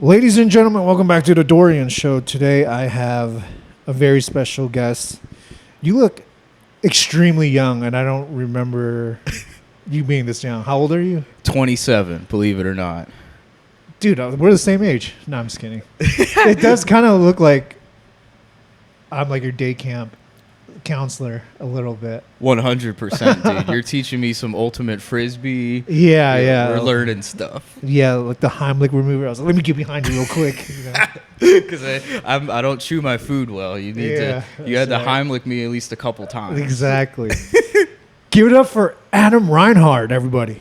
Ladies and gentlemen, welcome back to the Dorian Show. Today I have a very special guest. You look extremely young, and I don't remember you being this young. How old are you? 27, believe it or not. Dude, we're the same age. No, I'm just kidding. It does kind of look like I'm like your day camp counselor a little bit. 100%, dude. You're teaching me some ultimate frisbee. Yeah. We're learning stuff. Yeah, like the Heimlich remover. I was like, let me get behind you real quick. Because I don't chew my food well. You had to Heimlich me at least a couple times. Exactly. Give it up for Adam Reinhardt, everybody.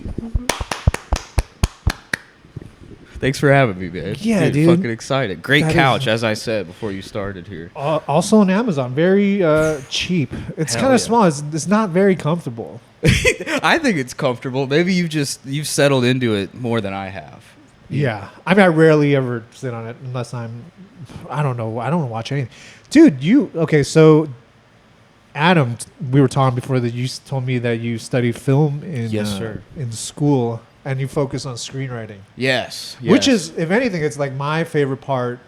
Thanks for having me, man. Yeah, dude. Fucking excited. Great that couch, as I said before you started here. Also on Amazon. Very cheap. It's kind of small. It's not very comfortable. I think it's comfortable. Maybe you've settled into it more than I have. Yeah. I mean, I rarely ever sit on it unless I don't know. I don't watch anything. Dude, okay, so Adam, we were talking before that you told me that you studied film in school. And you focus on screenwriting. Yes. Which is, if anything, it's like my favorite part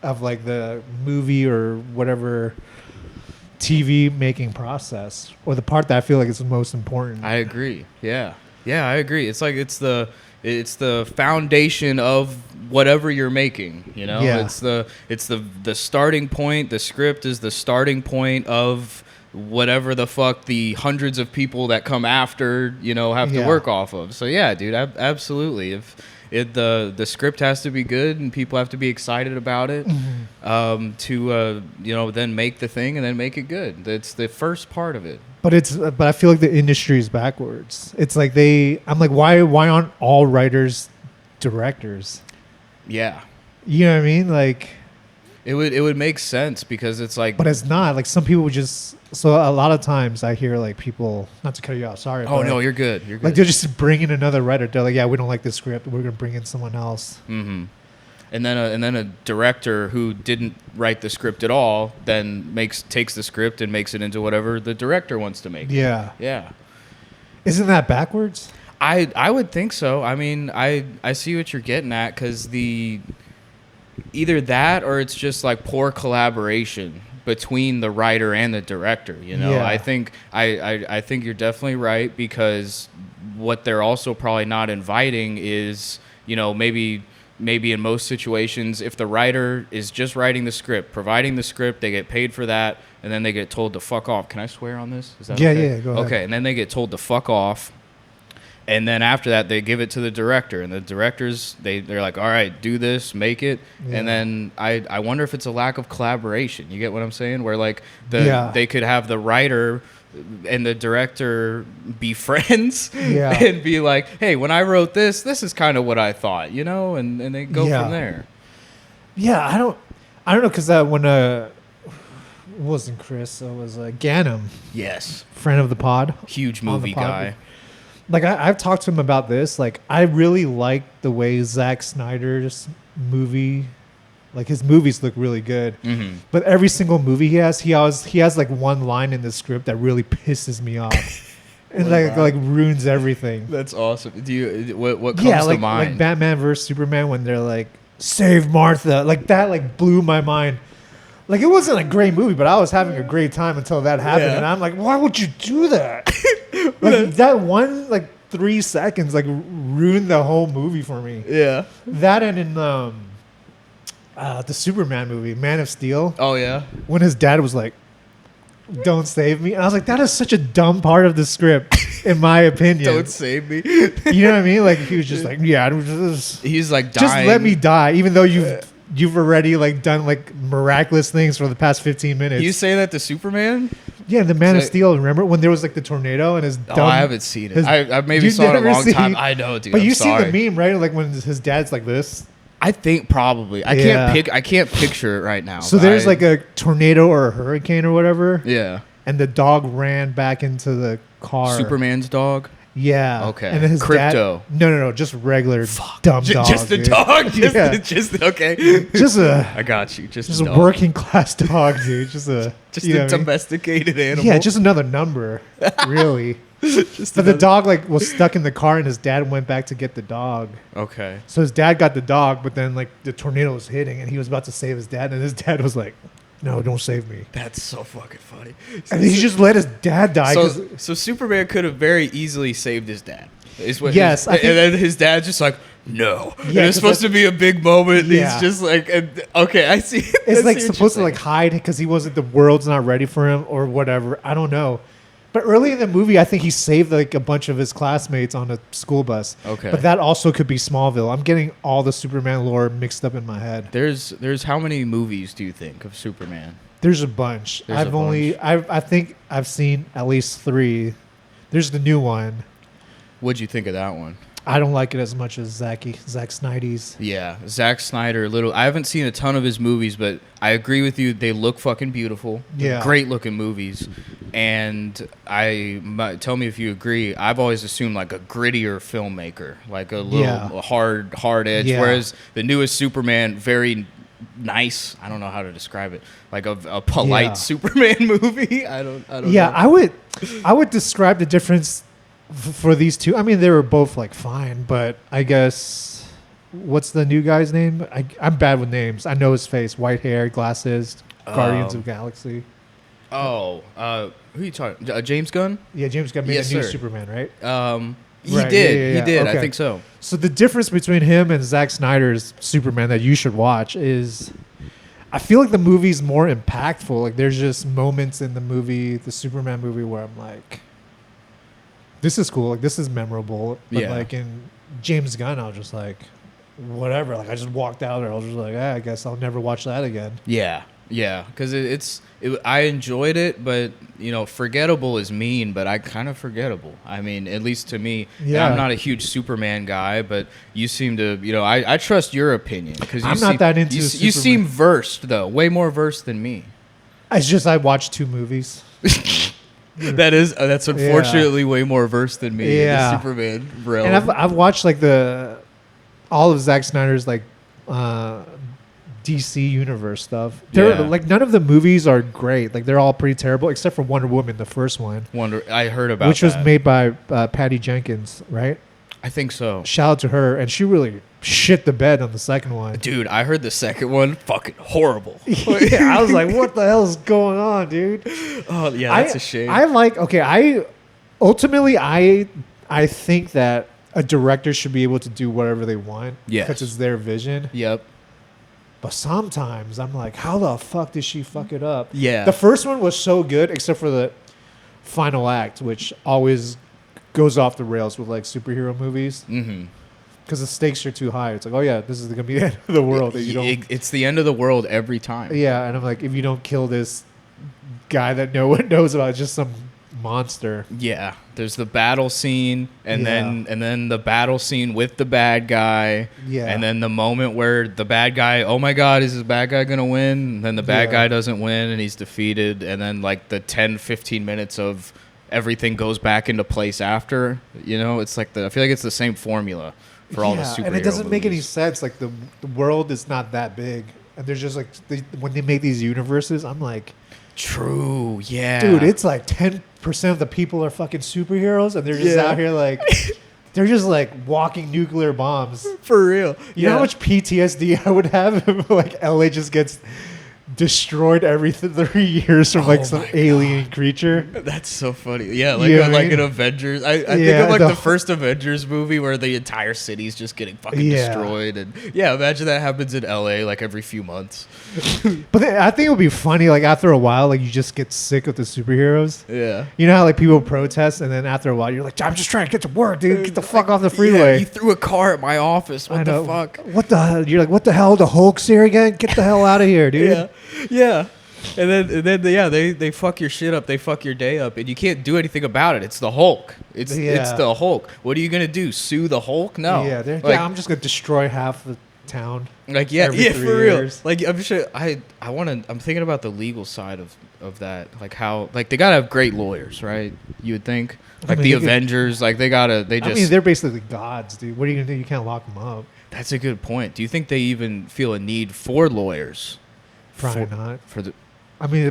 of like the movie or whatever TV making process, or the part that I feel like is the most important. I agree. Yeah, I agree. It's like it's the foundation of whatever you're making. You know, it's the starting point. The script is the starting point of whatever the fuck the hundreds of people that come after, have to work off of. So yeah, dude, absolutely. If the script has to be good and people have to be excited about it, to then make the thing and then make it good. That's the first part of it. But I feel like the industry is backwards. It's like I'm like, why aren't all writers directors? Yeah. You know what I mean? Like it would make sense because it's like, but it's not. Like some people would just. So a lot of times I hear like people, not to cut you off, sorry. Oh no, you're good. Like they're just bringing another writer. They're like, yeah, we don't like this script. We're gonna bring in someone else. Mm-hmm. And then a director who didn't write the script at all then takes the script and makes it into whatever the director wants to make. Yeah. Yeah. Isn't that backwards? I would think so. I mean, I see what you're getting at because either that or it's just like poor collaboration between the writer and the director. Yeah. I think you're definitely right because what they're also probably not inviting is maybe in most situations if the writer is just writing the script, providing the script, they get paid for that, and then they get told to fuck off. Can I swear on this? Is that okay? Yeah, go ahead. Okay, and then they get told to fuck off. And then after that, they give it to the director, and the directors they're like, "All right, do this, make it." Yeah. And then I wonder if it's a lack of collaboration. You get what I'm saying? Where like they could have the writer and the director be friends, and be like, "Hey, when I wrote this is kind of what I thought," and they go from there. Yeah, I don't know because when it wasn't Chris, it was Ganem. Yes, friend of the pod, huge movie guy. Like I've talked to him about this. Like I really like the way Zack Snyder's movie, like his movies look really good. Mm-hmm. But every single movie he has like one line in the script that really pisses me off, and like ruins everything. That's awesome. Do you what comes to mind? Like Batman vs Superman when they're like save Martha, like that like blew my mind. Like it wasn't a great movie, but I was having a great time until that happened, and I'm like, why would you do that? Like that one, like 3 seconds, like ruined the whole movie for me. Yeah. That and in the Superman movie, Man of Steel. Oh yeah. When his dad was like, "Don't save me," and I was like, that is such a dumb part of the script, in my opinion. Don't save me. You know what I mean? Like he was just like, yeah, he's like dying. Just let me die, even though you've already like done like miraculous things for the past 15 minutes. You say that to Superman? Yeah, the Man of Steel. Remember when there was like the tornado and his? I haven't seen it. I maybe saw it a long time. I know, dude. But you see the meme, right? Like when his dad's like this. I think probably. I can't picture it right now. So there's like a tornado or a hurricane or whatever. Yeah. And the dog ran back into the car. Superman's dog. Yeah. Okay. And then his Crypto. Dad, no, just regular dumb dog. Just the dog. Just okay. I got you. Just a working class dog, dude. Just a domesticated animal. Yeah, just another number, really. But the dog like was stuck in the car, and his dad went back to get the dog. Okay. So his dad got the dog, but then like the tornado was hitting, and he was about to save his dad, and his dad was like, "No, don't save me." That's so fucking funny. And he just let his dad die. So Superman could have very easily saved his dad. Yes, and then his dad's just like, no. Yeah, and it's supposed to be a big moment. And Yeah. he's just like, okay, I see. It's like supposed to like hide because he wasn't, the world's not ready for him or whatever. I don't know. But early in the movie, I think he saved like a bunch of his classmates on a school bus. Okay. But that also could be Smallville. I'm getting all the Superman lore mixed up in my head. There's how many movies do you think of Superman? There's a bunch. I think I've seen at least 3. There's the new one. What'd you think of that one? I don't like it as much as Zack Snyder's. Yeah, Zack Snyder. I haven't seen a ton of his movies, but I agree with you. They look fucking beautiful. Yeah, great looking movies. And tell me if you agree. I've always assumed like a grittier filmmaker, like a little hard edge. Yeah. Whereas the newest Superman, very nice. I don't know how to describe it. Like a polite Superman movie. I don't know. Yeah, I would describe the difference for these two. I mean, they were both like fine, but I guess what's the new guy's name? I'm bad with names. I know his face, white hair, glasses, Guardians of the Galaxy. Who are you talking? James Gunn? Yeah, James Gunn made a new Superman, right? He right, did. yeah. He did. Okay. I think so. So the difference between him and Zack Snyder's Superman that you should watch is, I feel like the movie's more impactful. Like there's just moments in the movie, the Superman movie, where I'm like, this is cool, like this is memorable. But like in James Gunn, I was just like, whatever. Like I just walked out there. I was just like, I guess I'll never watch that again. Yeah, because I enjoyed it, but forgettable is mean, but I kind of forgettable. I mean, at least to me. Yeah. I'm not a huge Superman guy, but you seem to, I trust your opinion because I'm not that into. You seem versed though, way more versed than me. It's just I watched 2 movies. That's unfortunately way more versed than me. Yeah, in the Superman realm. And I've watched like all of Zack Snyder's like DC universe stuff. Like none of the movies are great. Like they're all pretty terrible except for Wonder Woman, the first one. I heard about which was made by Patty Jenkins, right? I think so. Shout out to her, and she really shit the bed on the second one. Dude, I heard the second one fucking horrible. Yeah, I was like, what the hell is going on, dude? Oh, yeah, that's a shame. Ultimately, I think that a director should be able to do whatever they want. Yes. Because it's their vision. Yep. But sometimes I'm like, how the fuck did she fuck it up? Yeah. The first one was so good, except for the final act, which always goes off the rails with like superhero movies. Mm-hmm. Because the stakes are too high. It's like, oh yeah, this is gonna be the end of the world. It's the end of the world every time. Yeah, and I'm like, if you don't kill this guy that no one knows about, it's just some monster. Yeah, there's the battle scene, and then the battle scene with the bad guy. Yeah, and then the moment where the bad guy, oh my god, is this bad guy gonna win? And then the bad guy doesn't win, and he's defeated. And then like the 10-15 minutes of everything goes back into place after. It's like I feel like it's the same formula for all the superhero and it doesn't make any movies. sense. Like the world is not that big, and there's just like when they make these universes, I'm like, true, yeah, dude, it's like 10% of the people are fucking superheroes, and they're just out here like they're just like walking nuclear bombs for real. You know how much PTSD I would have if like LA just gets destroyed every 3 years from like some alien creature. That's so funny. Yeah, like an Avengers. I think of like the first Avengers movie where the entire city's just getting fucking destroyed. And imagine that happens in LA like every few months. But I think it would be funny, like after a while, like you just get sick of the superheroes. Yeah. You know how like people protest, and then after a while you're like, I'm just trying to get to work, dude. Get the fuck off the freeway. Yeah, you threw a car at my office. What the fuck? What the hell? You're like, what the hell? The Hulk's here again? Get the hell out of here, dude. Yeah. And then they fuck your shit up. They fuck your day up, and you can't do anything about it. It's the Hulk. It's the Hulk. What are you gonna do? Sue the Hulk? No. Yeah, I'm just gonna destroy half the town. Like for real. Like I'm sure I'm thinking about the legal side of that. Like how like they gotta have great lawyers, right? You would think. Like the Avengers, like they they're basically gods, dude. What are you gonna do? You can't lock them up. That's a good point. Do you think they even feel a need for lawyers? Probably not.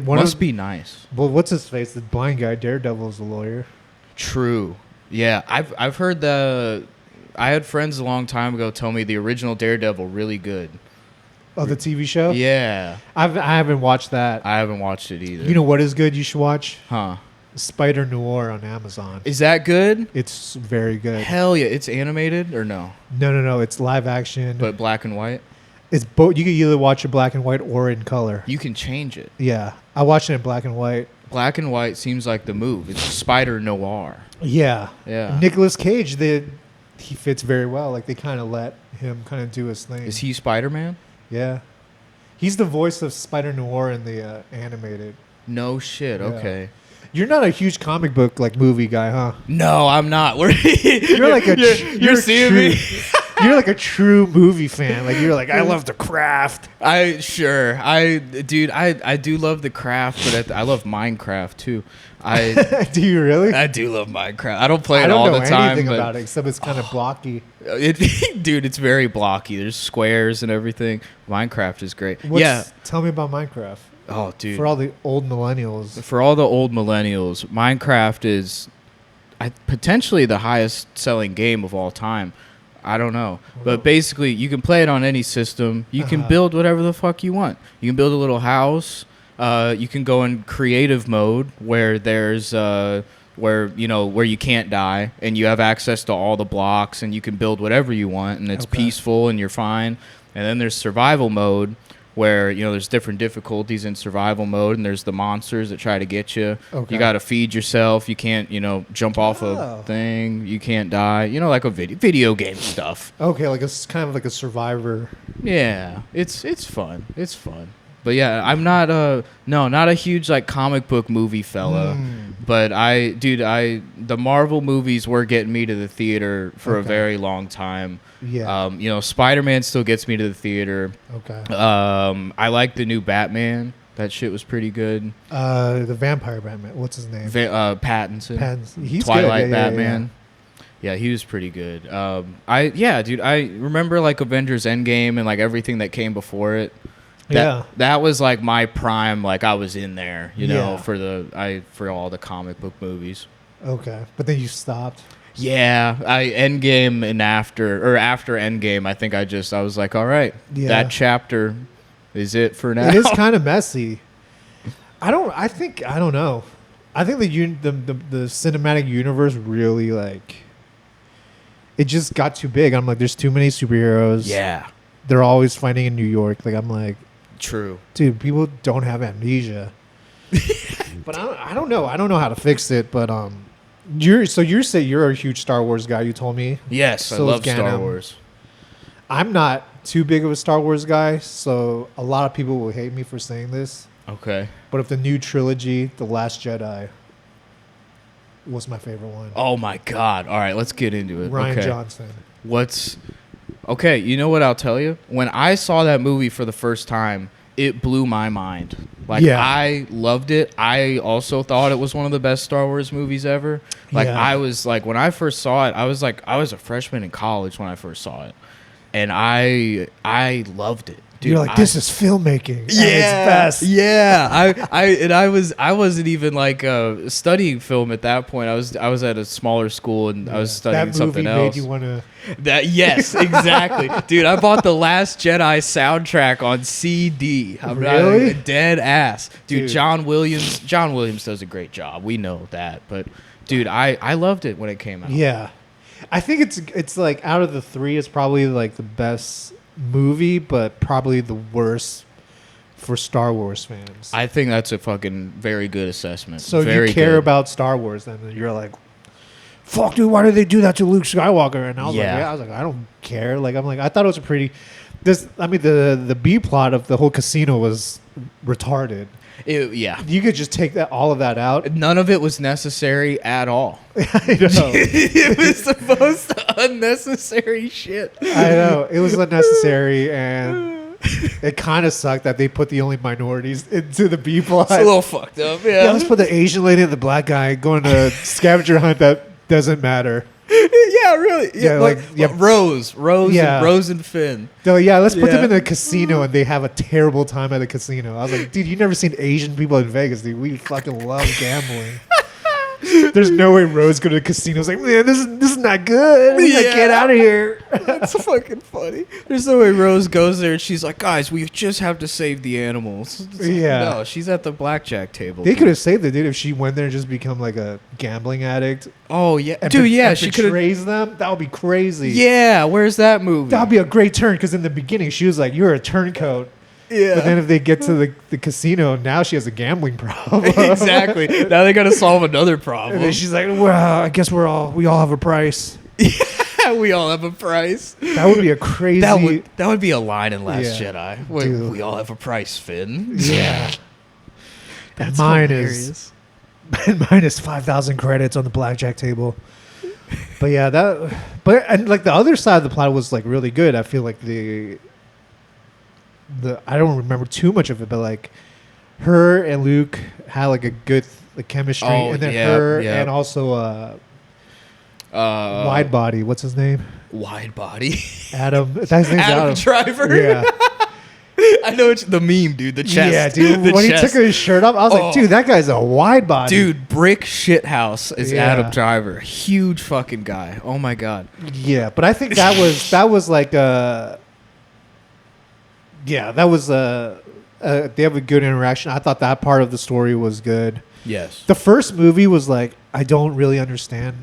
Must be nice. Well, what's his face? The blind guy, Daredevil's a lawyer. True. Yeah, I've heard I had friends a long time ago tell me the original Daredevil really good. Oh, the TV show? Yeah. I haven't watched that. I haven't watched it either. You know what is good you should watch? Huh. Spider Noir on Amazon. Is that good? It's very good. Hell yeah. It's animated or no? No. It's live action. But black and white? It's both. You can either watch it black and white or in color. You can change it. Yeah. I watched it in black and white. Black and white seems like the move. It's Spider Noir. Yeah. Yeah. Nicolas Cage, he fits very well. Like, they kind of let him kind of do his thing. Is he Spider-Man? Yeah. He's the voice of Spider Noir in the animated. No shit. Yeah. Okay. You're not a huge comic book like movie guy, huh? No, I'm not. You're like a you're seeing me. You're like a true movie fan. Like, you're like, I love the craft. I do love the craft, but I love Minecraft too. Do you really? I do love Minecraft. I don't play it all the time. I don't know anything about it except it's kind of blocky. Dude, it's very blocky. There's squares and everything. Minecraft is great. Tell me about Minecraft. Oh, dude. For all the old millennials. Minecraft is potentially the highest selling game of all time. I don't know. But basically, you can play it on any system. You can build whatever the fuck you want. You can build a little house. You can go in creative mode where there's where you can't die and you have access to all the blocks and you can build whatever you want and it's peaceful and you're fine. And then there's survival mode where there's different difficulties in survival mode and there's the monsters that try to get you. You got to feed yourself. You can't jump off a thing. You can't die. Like a video game stuff. Okay, like it's kind of like a Survivor. Yeah, it's fun. It's fun. But yeah, I'm not a huge like comic book movie fella. But the Marvel movies were getting me to the theater for a very long time. Yeah. Spider-Man still gets me to the theater. Okay. I like the new Batman. That shit was pretty good. The vampire Batman. What's his name? Pattinson. He's Twilight good. Batman. Yeah, he was pretty good. I remember like Avengers Endgame and like everything that came before it. That was like my prime. Like I was in there, for all the comic book movies. Okay, but then you stopped. Yeah, Endgame and after Endgame, I think I was like, all right, that chapter is it for now. It is kind of messy. I don't know. I think the cinematic universe really like it just got too big. I'm like, there's too many superheroes. Yeah, they're always fighting in New York. Like I'm like. True. Dude, people don't have amnesia. But I don't know. I don't know how to fix it. But you say you're a huge Star Wars guy. You told me. Yes, so I love Star Wars. I'm not too big of a Star Wars guy, so a lot of people will hate me for saying this. Okay. But if the new trilogy, The Last Jedi, was my favorite one. Oh my God! All right, let's get into it. Rian Johnson. Okay, you know what I'll tell you? When I saw that movie for the first time, it blew my mind. I loved it. I also thought it was one of the best Star Wars movies ever. I was like, when I first saw it, I was a freshman in college when I first saw it. And I loved it. Dude, you're like, this is filmmaking. Yeah, it's best. Yeah. I wasn't even like studying film at that point. I was at a smaller school and I was studying something else. Made you want to. Yes, exactly, dude. I bought the Last Jedi soundtrack on CD. I'm really dead ass, dude. John Williams does a great job. We know that, but dude, I loved it when it came out. Yeah, I think it's like out of the three, it's probably like the best movie, but probably the worst for Star Wars fans. I think that's a fucking very good assessment. So you care about Star Wars, then you're like, fuck, dude, why did they do that to Luke Skywalker? And I was like, I don't care. Like, I'm like, I thought it was a pretty. The B plot of the whole casino was retarded. You could just take all of that out. None of it was necessary at all. I know. It was the most unnecessary shit. I know. It was unnecessary, and it kind of sucked that they put the only minorities into the B plot. It's a little fucked up, yeah. Let's put the Asian lady and the black guy going to a scavenger hunt that doesn't matter. Yeah, really. Yeah, Rose and Finn. So let's put them in the casino and they have a terrible time at the casino. I was like, dude, you never seen Asian people in Vegas, dude. We fucking love gambling. There's no way Rose go to the casino. It's like, man, this is not good. We gotta get out of here. That's fucking funny. There's no way Rose goes there and she's like, guys, we just have to save the animals. No, she's at the blackjack table. They could have saved it, dude, if she went there and just become like a gambling addict. Oh yeah, dude. Yeah, she could raise them. That would be crazy. Yeah, where's that movie? That would be a great turn because in the beginning she was like, "You're a turncoat." Yeah. But then if they get to the casino, now she has a gambling problem. Exactly. Now they got to solve another problem. And then she's like, "Well, I guess we all have a price." Yeah, we all have a price. That would be a crazy. That would be a line in Last Jedi. We all have a price, Finn. Yeah. That's mine hilarious. is 5,000 credits on the blackjack table. But yeah, and like the other side of the plot was like really good. I feel like the I don't remember too much of it, but like her and Luke had like a good chemistry, and then and also Wide Body. What's his name? Wide Body. Adam. That's his name's Adam Driver. Yeah. I know it's the meme, dude. The chest. Yeah, dude. When he took his shirt off, I was like, dude, that guy's a wide body. Dude, Brick Shithouse is Adam Driver. Huge fucking guy. Oh my god. Yeah, but I think that was like they have a good interaction. I thought that part of the story was good. Yes. The first movie was like, I don't really understand.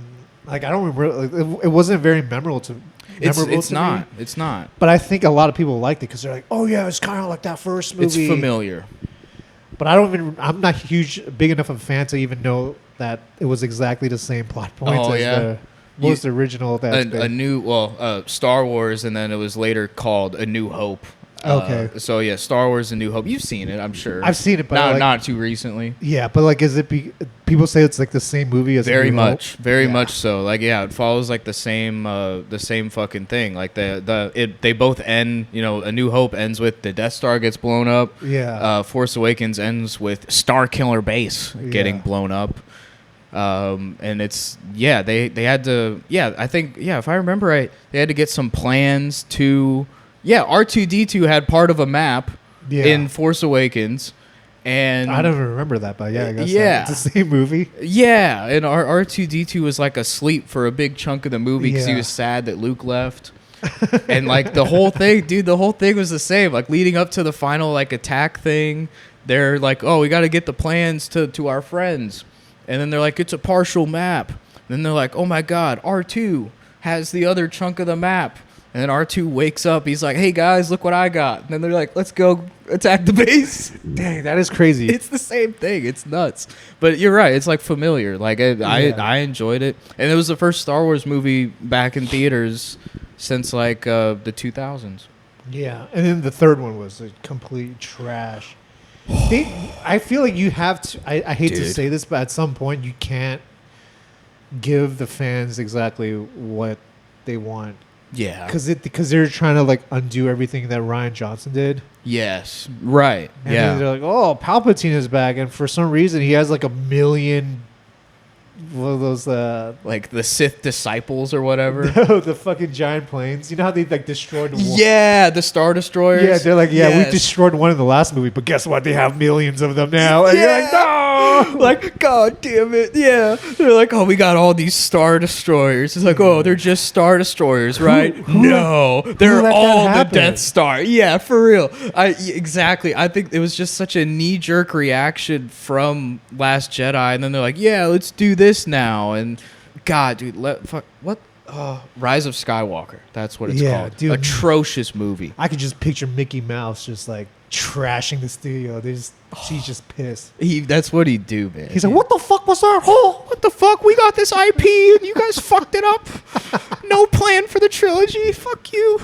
Like, I don't remember. Like, it wasn't very memorable to. It's not. It's not. But I think a lot of people liked it because they're like, "Oh yeah, it's kind of like that first movie." It's familiar. But I'm not big enough of a fan to even know that it was exactly the same plot points as the most original. Star Wars, and then it was later called A New Hope. Okay. So yeah, Star Wars: A New Hope. You've seen it, I'm sure. I've seen it, but not too recently. Yeah, but like, people say it's like the same movie as very A New much, Hope? Very much so. Like, yeah, it follows like the same fucking thing. Like they both end. You know, A New Hope ends with the Death Star gets blown up. Yeah. Force Awakens ends with Star Killer Base getting blown up. And it's they had to I think if I remember right, they had to get some plans to. Yeah, R2-D2 had part of a map in Force Awakens, and I don't even remember that, but I guess it's the same movie. Yeah, and R2-D2 was like asleep for a big chunk of the movie because he was sad that Luke left, and like the whole thing was the same. Like leading up to the final like attack thing, they're like, "Oh, we got to get the plans to our friends," and then they're like, "It's a partial map." And then they're like, "Oh my God, R2 has the other chunk of the map." And then R2 wakes up. He's like, "Hey guys, look what I got." And then they're like, "Let's go attack the base." Dang, that is crazy. It's the same thing. It's nuts. But you're right. It's like familiar. Like I enjoyed it, and it was the first Star Wars movie back in theaters since like the 2000s. Yeah, and then the third one was a complete trash. I feel like you have to. I hate to say this, but at some point you can't give the fans exactly what they want. Yeah, because they're trying to like undo everything that Rian Johnson did. Yes, right. And then they're like, "Oh, Palpatine is back," and for some reason he has like a million. One of those like the Sith disciples or whatever. No, the fucking giant planes. You know how they like destroyed one? Yeah, the Star Destroyers. Yeah, they're like, we destroyed one in the last movie, but guess what? They have millions of them now. And you're like, no! Like, God damn it. Yeah. They're like, "Oh, we got all these Star Destroyers." It's like, "Oh, they're just Star Destroyers, right?" No, they're all the Death Star. Yeah, for real. Exactly. I think it was just such a knee-jerk reaction from Last Jedi, and then they're like, "Yeah, let's do this now." And God, dude, what? Rise of Skywalker. That's what it's called. Dude, atrocious movie. I could just picture Mickey Mouse just like trashing the studio. She's just pissed. That's what he'd do, man. He's like, "What the fuck was that? Oh, what the fuck? We got this IP and you guys fucked it up. No plan for the trilogy. Fuck you."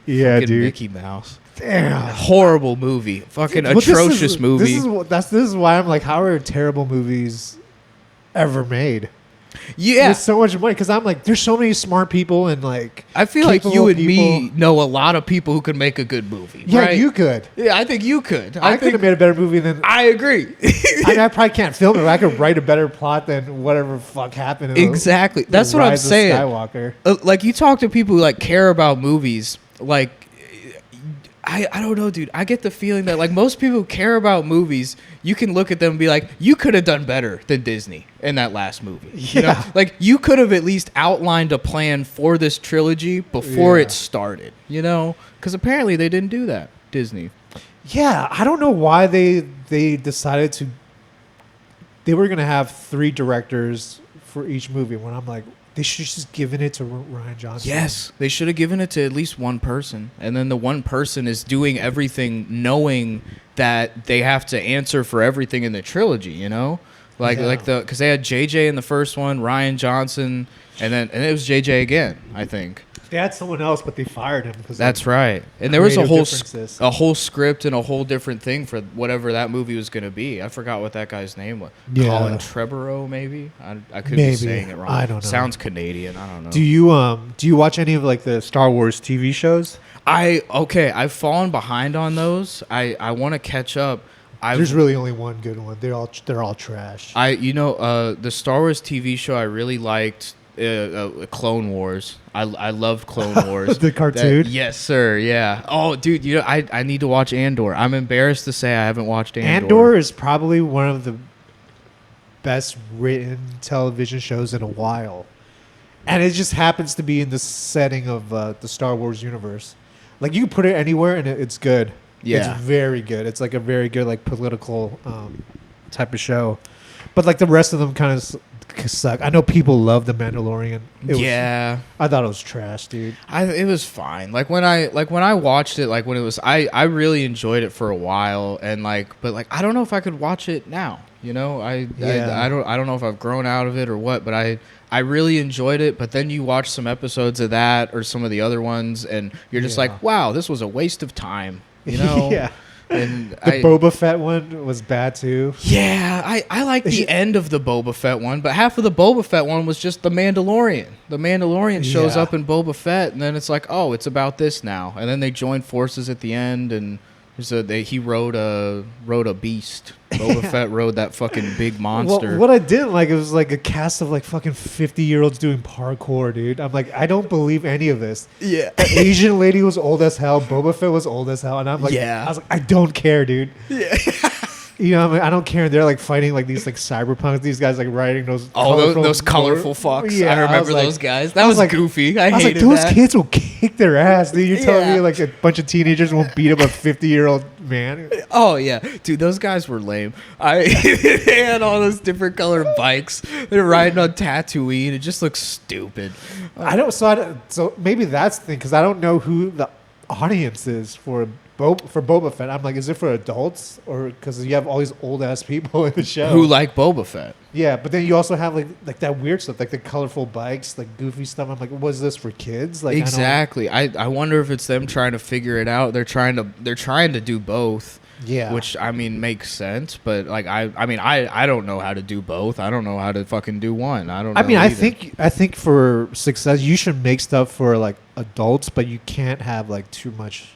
Yeah, fucking dude. Mickey Mouse. Damn. Horrible movie. Fucking atrocious movie. This is why I'm like, how are terrible movies ever made? Yeah, there's so much money because I'm like, there's so many smart people and like I feel like you and me know a lot of people who could make a good movie. Yeah, right? You could. Yeah, I think you could. I could have made a better movie than. I agree. I probably can't film it, but I could write a better plot than whatever fuck happened. Exactly. That's what I'm saying. Skywalker. Like you talk to people who like care about movies, like I don't know, dude. I get the feeling that like most people who care about movies, you can look at them and be like, you could have done better than Disney in that last movie. You know, like you could have at least outlined a plan for this trilogy before it started. You know, because apparently they didn't do that. Disney. Yeah, I don't know why they decided to. They were gonna have 3 directors for each movie. When I'm like, they should just given it to Rian Johnson. Yes, they should have given it to at least one person, and then the one person is doing everything, knowing that they have to answer for everything in the trilogy. You know, because they had JJ in the first one, Rian Johnson, and it was JJ again, I think. They had someone else, but they fired him. That's right. And there was a whole script and a whole different thing for whatever that movie was going to be. I forgot what that guy's name was. Yeah. Colin Trevorrow, maybe? I could be saying it wrong. I don't know. Sounds Canadian. I don't know. Do you watch any of like the Star Wars TV shows? I've fallen behind on those. I want to catch up. There's really only one good one. They're all trash. The Star Wars TV show I really liked. Clone Wars. I loved Clone Wars. The cartoon? Yes, sir. Yeah. Oh, dude, I need to watch Andor. I'm embarrassed to say I haven't watched Andor. Andor is probably one of the best written television shows in a while. And it just happens to be in the setting of the Star Wars universe. Like, you can put it anywhere and it's good. Yeah. It's very good. It's like a very good, like, political type of show. But, like, the rest of them kind of suck. I know people love The Mandalorian. I thought it was trash, dude. It was fine. Like when I watched it, like when it was, I really enjoyed it for a while, and but I don't know if I could watch it now. You know, I don't know if I've grown out of it or what, but I really enjoyed it. But then you watch some episodes of that or some of the other ones, and you're just like, wow, this was a waste of time. You know. Yeah. And the Boba Fett one was bad too. Yeah, I like the end of the Boba Fett one, but half of the Boba Fett one was just the Mandalorian. The Mandalorian shows up in Boba Fett, and then it's like, oh, it's about this now. And then they join forces at the end, and he rode a beast. Boba Fett rode that fucking big monster. Well, what I didn't like, it was like a cast of like fucking 50-year-olds doing parkour, dude. I'm like, I don't believe any of this. Yeah. The Asian lady was old as hell. Boba Fett was old as hell. And I'm like, I was like, I don't care, dude. Yeah. You know, I don't care. They're like fighting like these like cyberpunks. These guys like riding those colorful fucks. Yeah, I remember those guys. That was like, goofy. I hated those kids will kick their ass, dude. You're telling me like a bunch of teenagers won't beat up a 50-year-old man? Oh yeah, dude. Those guys were lame. They had all those different colored bikes. They're riding on Tatooine. It just looks stupid. So maybe that's the thing, because I don't know who the audience is for Boba Fett. I'm like, is it for adults, or because you have all these old ass people in the show who like Boba Fett? Yeah, but then you also have like that weird stuff, like the colorful bikes, like goofy stuff. I'm like, was this for kids? Like, exactly. I wonder if it's them trying to figure it out. They're trying to do both. Yeah, which I mean makes sense, but like I don't know how to do both. I don't know how to fucking do one. I don't know. I think for success you should make stuff for like adults, but you can't have like too much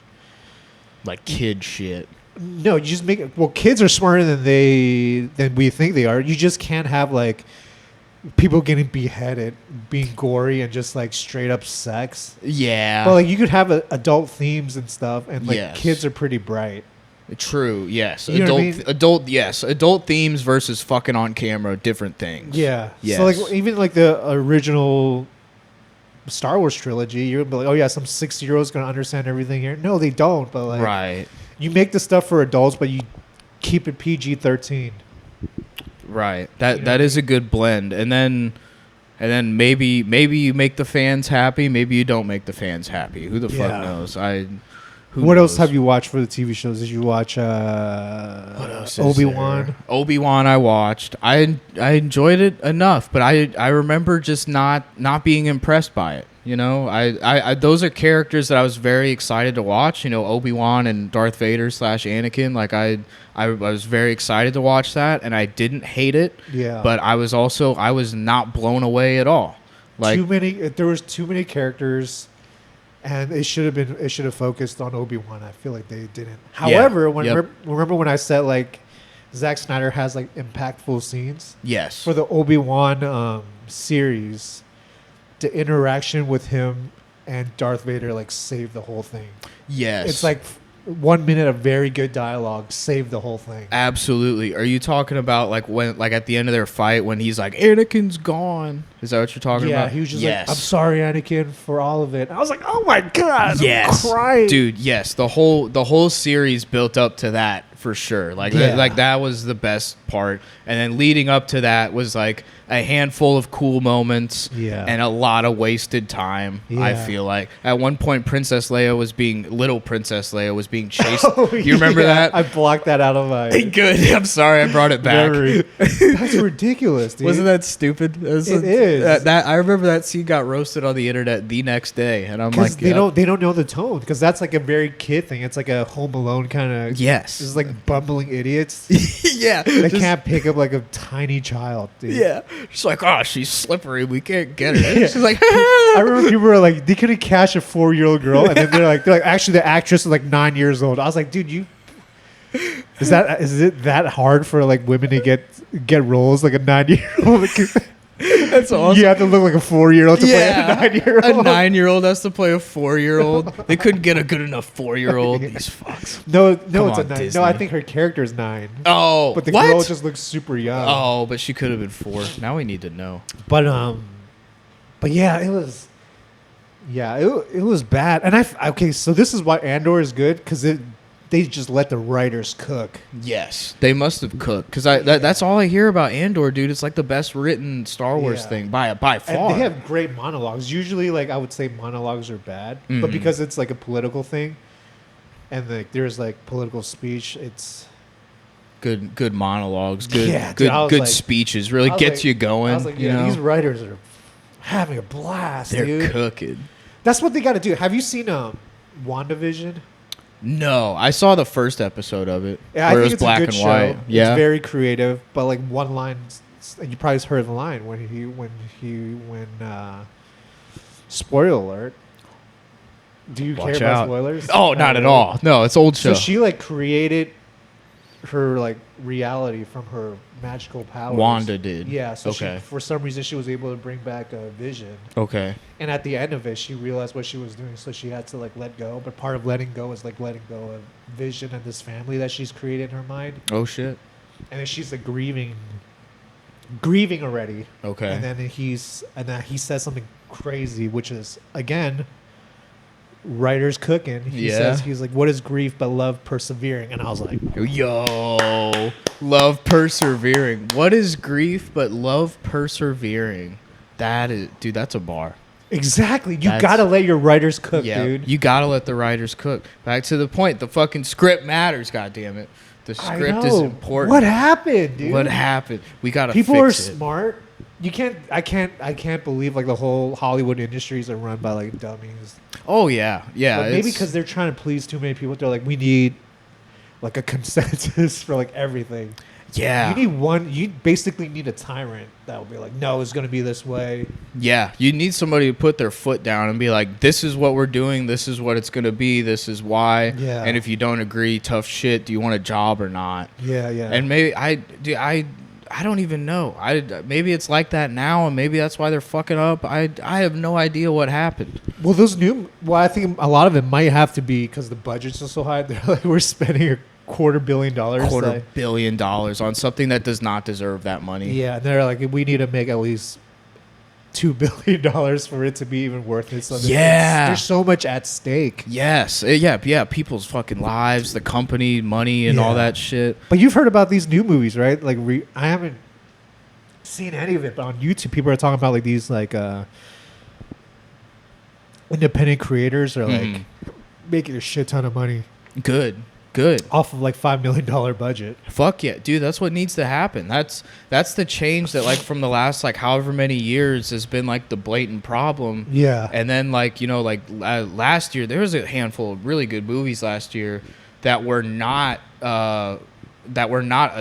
like kid shit. No, you just make it. Well, kids are smarter than we think they are. You just can't have like people getting beheaded, being gory, and just like straight up sex. Yeah, but like you could have adult themes and stuff, and like kids are pretty bright. True. Yes. You know what I mean? Adult themes versus fucking on camera, different things. Yeah. Yes. So like even like the original Star Wars trilogy, you're gonna be like, oh yeah, some 6-year-old's gonna understand everything here. No, they don't. But like, right. You make the stuff for adults, but you keep it PG-13. Right. That is a good blend, and then maybe you make the fans happy. Maybe you don't make the fans happy. Who the fuck knows? What else have you watched for the TV shows? Did you watch Obi-Wan? Obi-Wan I watched. I enjoyed it enough, but I remember just not being impressed by it. You know, I those are characters that I was very excited to watch. You know, Obi-Wan and Darth Vader / Anakin. Like I was very excited to watch that, and I didn't hate it. Yeah. But I was not blown away at all. Like there was too many characters. And it should have focused on Obi-Wan. I feel like they didn't. However, remember when I said like Zack Snyder has like impactful scenes? Yes. For the Obi-Wan series, the interaction with him and Darth Vader like saved the whole thing. Yes. It's like 1 minute of very good dialogue saved the whole thing. Absolutely. Are you talking about like when, like at the end of their fight when he's like, Anakin's gone? Is that what you're talking about? Yeah, he was just like, I'm sorry, Anakin, for all of it. And I was like, oh my God. Yes. I'm crying. Dude, yes. The whole series built up to that for sure. Like, that was the best part. And then leading up to that was like a handful of cool moments and a lot of wasted time, I feel like. At one point, little Princess Leia was being chased. You remember that? I blocked that out of my... Good. I'm sorry I brought it back. That's ridiculous, dude. Wasn't that stupid? It is. I remember that scene got roasted on the internet the next day. And I'm like... They don't know the tone. Because that's like a very kid thing. It's like a Home Alone kind of... Yes. It's like bumbling idiots. Yeah. They can't pick up like a tiny child, dude. Yeah. She's like, oh, she's slippery. We can't get her. She's like, I remember people were like, they couldn't catch a 4-year-old girl, and then they're like, actually the actress is like 9 years old. I was like, dude, is it that hard for like women to get roles like a 9-year-old? That's awesome. You have to look like a 4-year-old to play a 9-year-old. A 9-year-old has to play a 4-year-old. They couldn't get a good enough 4-year-old. These fucks. No, it's a 9. Disney. No, I think her character is 9. Oh, but the girl just looks super young. Oh, but she could have been 4. Now we need to know. But yeah, it was. Yeah, it was bad. And so this is why Andor is good, because they just let the writers cook. Yes, they must have cooked, because that's all I hear about Andor, dude. It's like the best written Star Wars thing by far. And they have great monologues. Usually, like I would say, monologues are bad, but because it's like a political thing, and like there's like political speech, it's good monologues, good speeches. Really gets you going. I was like, these writers are having a blast. They're cooking. That's what they got to do. Have you seen WandaVision? No, I saw the first episode of it. Yeah, I think it was it's black a good and show. white. Yeah, it's very creative, but like one line, and you probably heard the line when spoiler alert. Do you care about spoilers? Oh, not at all. No, it's old show. So she like created her like reality from her magical powers. Wanda did. Yeah. So she, for some reason, she was able to bring back a Vision. Okay. And at the end of it, she realized what she was doing, so she had to like let go. But part of letting go is like letting go of Vision and this family that she's created in her mind. Oh shit. And then she's like grieving already. Okay. And then he says something crazy, which is again, writers cooking. He says, he's like, what is grief but love persevering? And I was like, yo, love persevering. What is grief but love persevering? That is, dude, that's a bar. Exactly. You gotta let your writers cook, dude. You gotta let the writers cook. Back to the point, the fucking script matters, goddammit. The script is important. What happened, dude? What happened? We gotta People fix are it. smart. I can't believe like the whole Hollywood industries are run by like dummies. Oh yeah. But maybe because they're trying to please too many people. They're like, we need like a consensus for like everything. Yeah. You basically need a tyrant that will be like, no, it's going to be this way. Yeah. You need somebody to put their foot down and be like, this is what we're doing. This is what it's going to be. This is why. Yeah. And if you don't agree, tough shit. Do you want a job or not? Yeah. Yeah. And maybe I don't even know. Maybe it's like that now, and maybe that's why they're fucking up. I have no idea what happened. Well, I think a lot of it might have to be because the budgets are so high. They're like, we're spending $250 million. $250 million on something that does not deserve that money. Yeah, and they're like, we need to make at least $2 billion for it to be even worth it. So there's so much at stake. Yes, yeah. People's fucking lives, the company, money, and all that shit. But you've heard about these new movies, right? Like, I haven't seen any of it, but on YouTube, people are talking about like these like independent creators are like making a shit ton of money. Good. Off of like $5 million budget. Fuck yeah, dude. That's what needs to happen. That's the change that like from the last like however many years has been like the blatant problem. Yeah. And then like, like last year, there was a handful of really good movies last year that were not a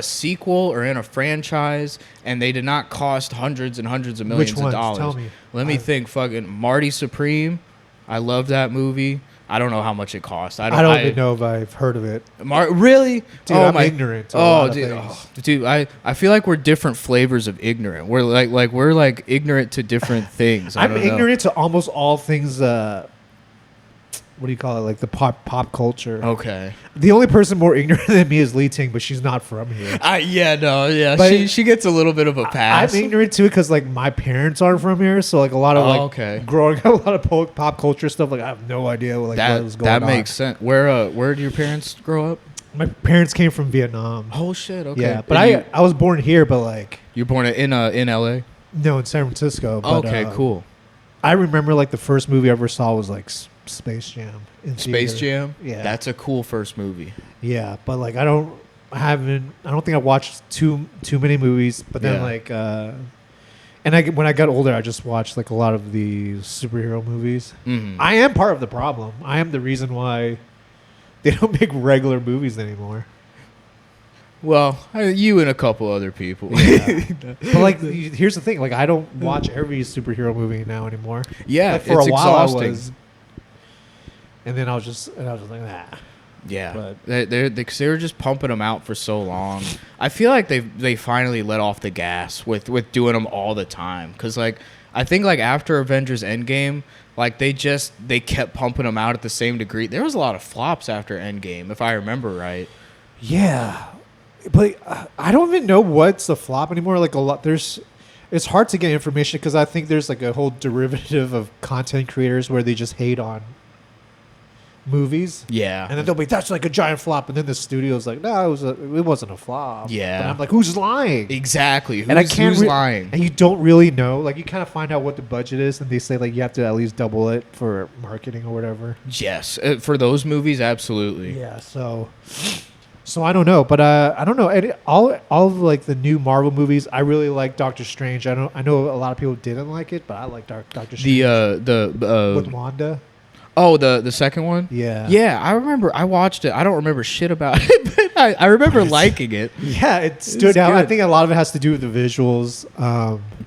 sequel or in a franchise, and they did not cost hundreds and hundreds of millions of dollars. Tell me. Let me think. Fucking Marty Supreme. I love that movie. I don't know how much it costs. I don't even know if I've heard of it. Really? Dude, I'm ignorant to a lot of things. Dude, I feel like we're different flavors of ignorant. We're like ignorant to different things. I'm ignorant to almost all things what do you call it? Like the pop culture. Okay. The only person more ignorant than me is Lee Ting, but she's not from here. But she gets a little bit of a pass. I'm ignorant too because like my parents aren't from here, so like a lot of growing up, a lot of pop culture stuff. Like I have no idea what was going on. That makes sense. Where did your parents grow up? My parents came from Vietnam. Oh shit! Okay. Yeah, but I was born here, but like you're born in LA. No, in San Francisco. But, okay, cool. I remember like the first movie I ever saw was like Space Jam. Space Jam? Yeah. That's a cool first movie. Yeah, but like I don't think I watched too many movies, but then when I got older I just watched like a lot of the superhero movies. Mm-hmm. I am part of the problem. I am the reason why they don't make regular movies anymore. Well, you and a couple other people. Yeah. But like, here's the thing: like, I don't watch every superhero movie now anymore. Yeah, like, for it's a while exhausting. I was, and then I was just like, nah. Yeah, but they were just pumping them out for so long. I feel like they finally let off the gas with doing them all the time. Because like I think like after Avengers Endgame, like they kept pumping them out at the same degree. There was a lot of flops after Endgame, if I remember right. Yeah. But I don't even know what's a flop anymore. Like it's hard to get information because I think there's like a whole derivative of content creators where they just hate on movies. Yeah. And then they'll be, that's like a giant flop. And then the studio's like, no, it wasn't a flop. Yeah. But I'm like, who's lying? Exactly. Who's lying? And you don't really know. Like you kind of find out what the budget is and they say like you have to at least double it for marketing or whatever. Yes. For those movies, absolutely. Yeah. So I don't know, but I don't know. All of like the new Marvel movies, I really like Doctor Strange. I know a lot of people didn't like it, but I like Doctor Strange. With Wanda. Oh, the second one? Yeah. Yeah, I remember. I watched it. I don't remember shit about it, but I remember liking it. Yeah, it stood out. I think a lot of it has to do with the visuals.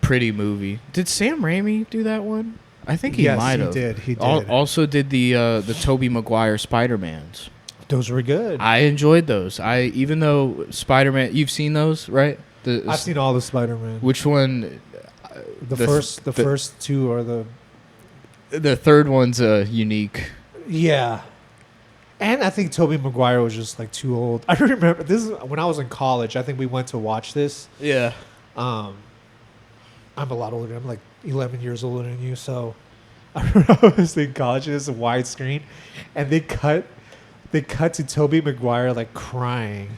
Pretty movie. Did Sam Raimi do that one? I think he might have. He did. Also did the Tobey Maguire Spider-Mans. Those were good. I enjoyed those. Even though Spider-Man, you've seen those, right? I've seen all the Spider-Man. Which one? The first two are the third one's unique. Yeah. And I think Tobey Maguire was just like too old. I remember this is when I was in college. I think we went to watch this. Yeah. I'm a lot older. I'm like 11 years older than you. So I remember I was in college. It's a widescreen, and they cut to Tobey Maguire like crying,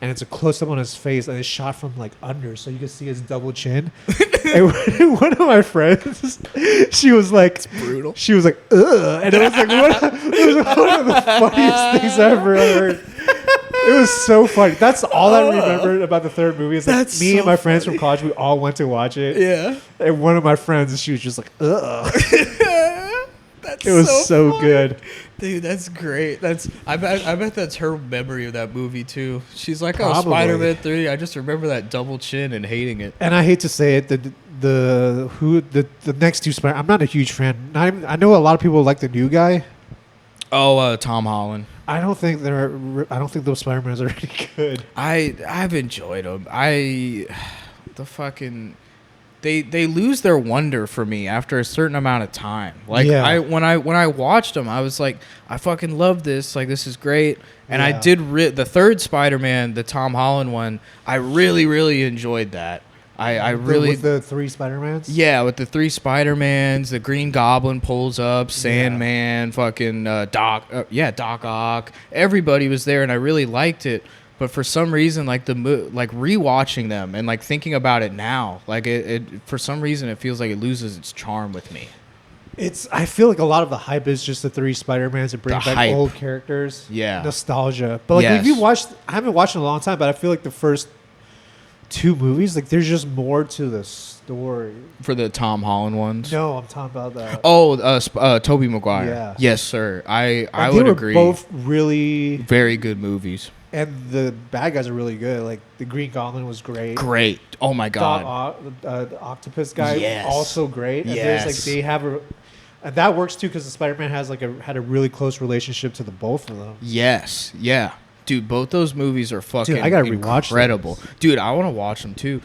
and it's a close up on his face, and it's shot from like under, so you can see his double chin. And one of my friends, she was like, "It's brutal." She was like, "Ugh," and it was like one of the funniest things I ever heard. It was so funny. That's all I remembered about the third movie. Is like me and my friends from college, we all went to watch it. Yeah. And one of my friends, she was just like, "Ugh." It was so good. Dude, that's great. I bet that's her memory of that movie too. She's like, Probably. "Oh, Spider-Man 3. I just remember that double chin and hating it." And I hate to say it, the next two Spider. I'm not a huge fan. I know a lot of people like the new guy. Oh, Tom Holland. I don't think those Spider-Mans are any good. I've enjoyed them. They lose their wonder for me after a certain amount of time. Like when I watched them, I was like, I fucking love this. Like this is great. And I did the third Spider-Man, the Tom Holland one. I really really enjoyed that. I really with the three Spider-Mans. Yeah, with the three Spider-Mans, the Green Goblin pulls up, Sandman, fucking Doc Ock. Everybody was there, and I really liked it. But for some reason, like rewatching them and like thinking about it now, like it for some reason it feels like it loses its charm with me. I feel like a lot of the hype is just the three Spider-Mans to bring back old characters. Yeah, nostalgia. But like if you watched, I haven't watched in a long time, but I feel like the first two movies, like there's just more to the story. For the Tom Holland ones? No, I'm talking about that. Oh, Tobey Maguire. Yeah. Yes, sir. I would agree. Both really very good movies. And the bad guys are really good. Like the Green Goblin was great. Great. Oh my god. The octopus guy also great. And there's like they have and that works too because the Spider-Man had a really close relationship to the both of them. Yes. Yeah. Dude, both those movies are fucking Dude, I gotta rewatch incredible. those. Dude, I want to watch them too.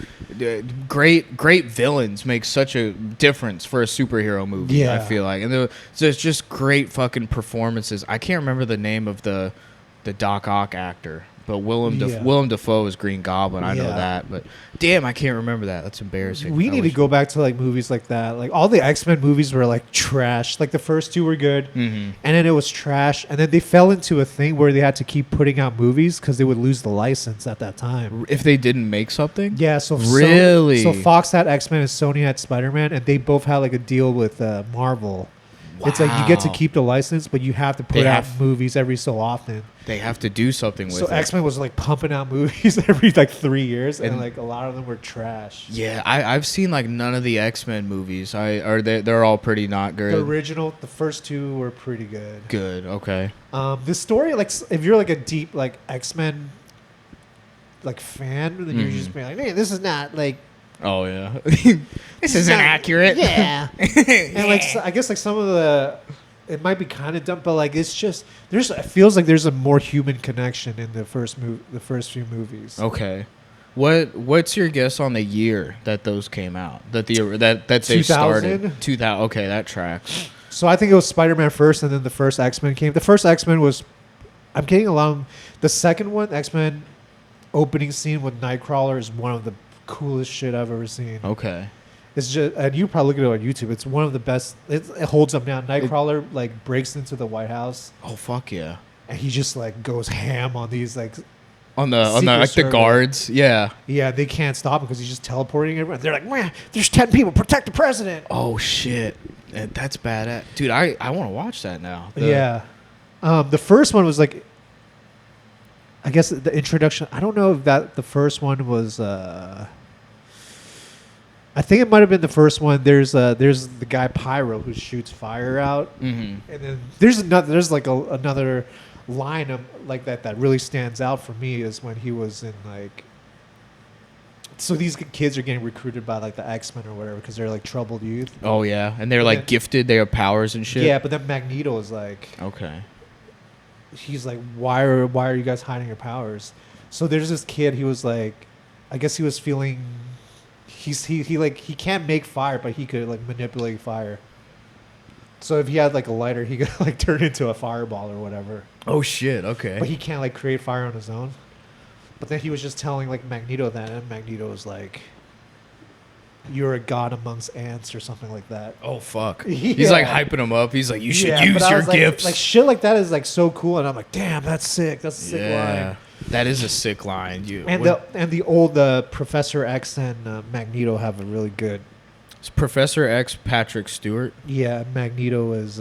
Great villains make such a difference for a superhero movie, Yeah. I feel like. And there's just great fucking performances. I can't remember the name of the Doc Ock actor, but Willem Dafoe is Green Goblin. I know that, but damn, I can't remember that. That's embarrassing. We need to go back to like movies like that. Like all the X-Men movies were like trash. Like the first two were good, and then it was trash. And then they fell into a thing where they had to keep putting out movies because they would lose the license at that time. If they didn't make something? Yeah, so really? So Fox had X-Men and Sony had Spider-Man, and they both had like a deal with Marvel. Wow. It's like you get to keep the license, but you have to put out movies every so often. They have to do something with it. So X-Men was like pumping out movies every like 3 years, and like a lot of them were trash. Yeah, I've seen like none of the X-Men movies. They're all pretty not good. The original, the first two were pretty good. Good, okay. The story, like if you're like a deep like X-Men like fan, then you're just being like, hey, this is not like. Oh yeah, this isn't accurate. Yeah, and like I guess like some of the, it might be kind of dumb, but like it's just it feels like there's a more human connection in the first few movies. Okay, what's your guess on the year that those came out? That they started 2000. Okay, that tracks. So I think it was Spider-Man first, and then the first X-Men came. The first X-Men was, I'm getting along. The second one, X-Men opening scene with Nightcrawler, is one of the coolest shit I've ever seen. Okay. It's just, and you probably look at it on YouTube. It's one of the best. It holds up now. Nightcrawler like breaks into the White House. Oh fuck yeah! And he just like goes ham on these like on the guards. Yeah. Yeah, they can't stop him because he's just teleporting everyone. They're like, man, there's 10 people. Protect the president. Oh shit, that's badass, dude. I want to watch that now. Yeah. The first one was like, I guess the introduction. I don't know if the first one was. I think it might have been the first one. There's the guy Pyro who shoots fire out, and then there's another line of like that really stands out for me is when he was in like. So these kids are getting recruited by like the X-Men or whatever because they're like troubled youth. Oh yeah, and they're like gifted. They have powers and shit. Yeah, but then Magneto is like. Okay. He's like, why are you guys hiding your powers? So there's this kid. He was like, I guess he was feeling. He can't make fire, but he could like manipulate fire. So if he had like a lighter, he could like turn into a fireball or whatever. Oh shit! Okay. But he can't like create fire on his own. But then he was just telling like Magneto that, and Magneto was like, "You're a god amongst ants" or something like that. Oh fuck! Yeah. He's like hyping him up. He's like, "You should use your gifts." Like shit like that is like so cool, and I'm like, "Damn, that's sick. That's a sick line." That is a sick line. The old Professor X and Magneto have a really good. Is Professor X Patrick Stewart? Yeah, Magneto is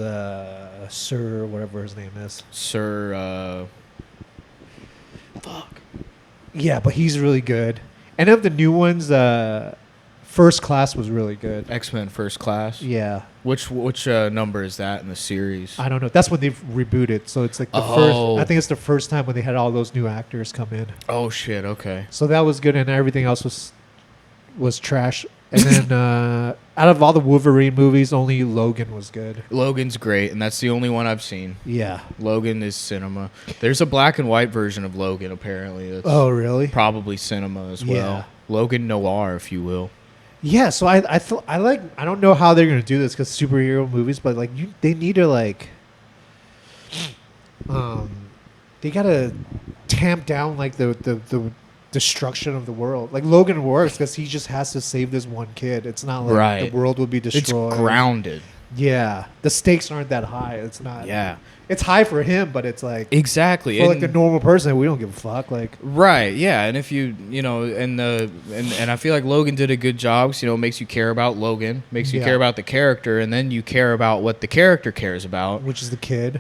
Sir whatever his name is. Sir. Fuck. Yeah, but he's really good. And of the new ones, First Class was really good. X-Men First Class. Yeah. Which number is that in the series? I don't know. That's when they've rebooted. So it's like the first. I think it's the first time when they had all those new actors come in. Oh shit! Okay. So that was good, and everything else was trash. And then out of all the Wolverine movies, only Logan was good. Logan's great, and that's the only one I've seen. Yeah. Logan is cinema. There's a black and white version of Logan apparently. That's really? Probably cinema as well. Yeah. Logan noir, if you will. Yeah, so I don't know how they're gonna do this because superhero movies, but like they need to like, they gotta tamp down like the destruction of the world. Like Logan works because he just has to save this one kid. It's not like the world will be destroyed. It's grounded. Yeah, the stakes aren't that high. It's not. Yeah, it's high for him, but it's like exactly for like the normal person. We don't give a fuck. Like right, yeah. And if you and I feel like Logan did a good job. So, makes you care about Logan, makes you care about the character, and then you care about what the character cares about, which is the kid.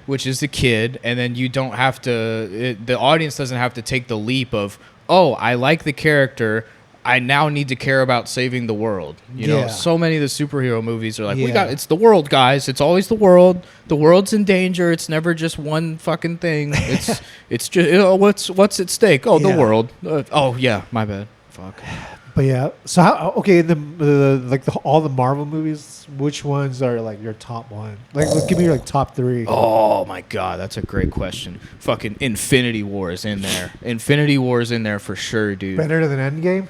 And then you don't have to. The audience doesn't have to take the leap of, oh, I like the character, I now need to care about saving the world. You know, so many of the superhero movies are like, it's the world, guys. It's always the world. The world's in danger. It's never just one fucking thing. It's just what's at stake? Oh, the world. Oh yeah, my bad. Fuck. But yeah, so how? Okay, all the Marvel movies, which ones are like your top one? Like, give me your like top 3. Oh my god, that's a great question. Fucking Infinity War is in there. Infinity War is in there for sure, dude. Better than Endgame?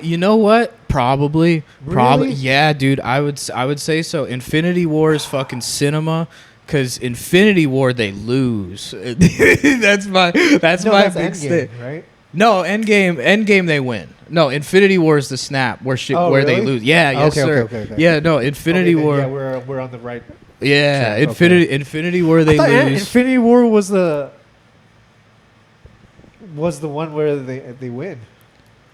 You know what? Probably. Really? Yeah, dude. I would say so. Infinity War is fucking cinema. Because Infinity War, they lose. That's my big Endgame, stick. right? No, Endgame, they win. No, Infinity War is the snap where really? they lose. Yeah, yes, sir. Okay. Yeah, no, Infinity War. Yeah, we're on the right. Yeah, track. Infinity War, they lose. Infinity War was the one where they win.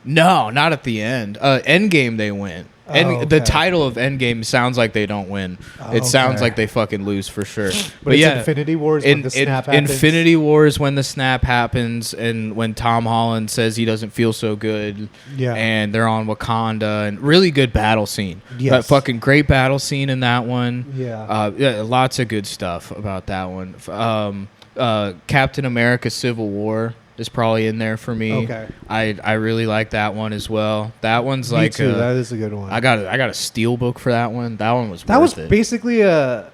No, not at the end. Endgame, they win. The title of Endgame sounds like they don't win. It sounds like they fucking lose for sure. But yeah, Infinity War is when the snap happens. Infinity War is when the snap happens, and when Tom Holland says he doesn't feel so good. Yeah, and they're on Wakanda, and really good battle scene. Yes, that fucking great battle scene in that one. Yeah, lots of good stuff about that one. Captain America: Civil War is probably in there for me. Okay. I really like that one as well. That one's me like too. That is a good one. I got a steel book for that one. That one was basically a.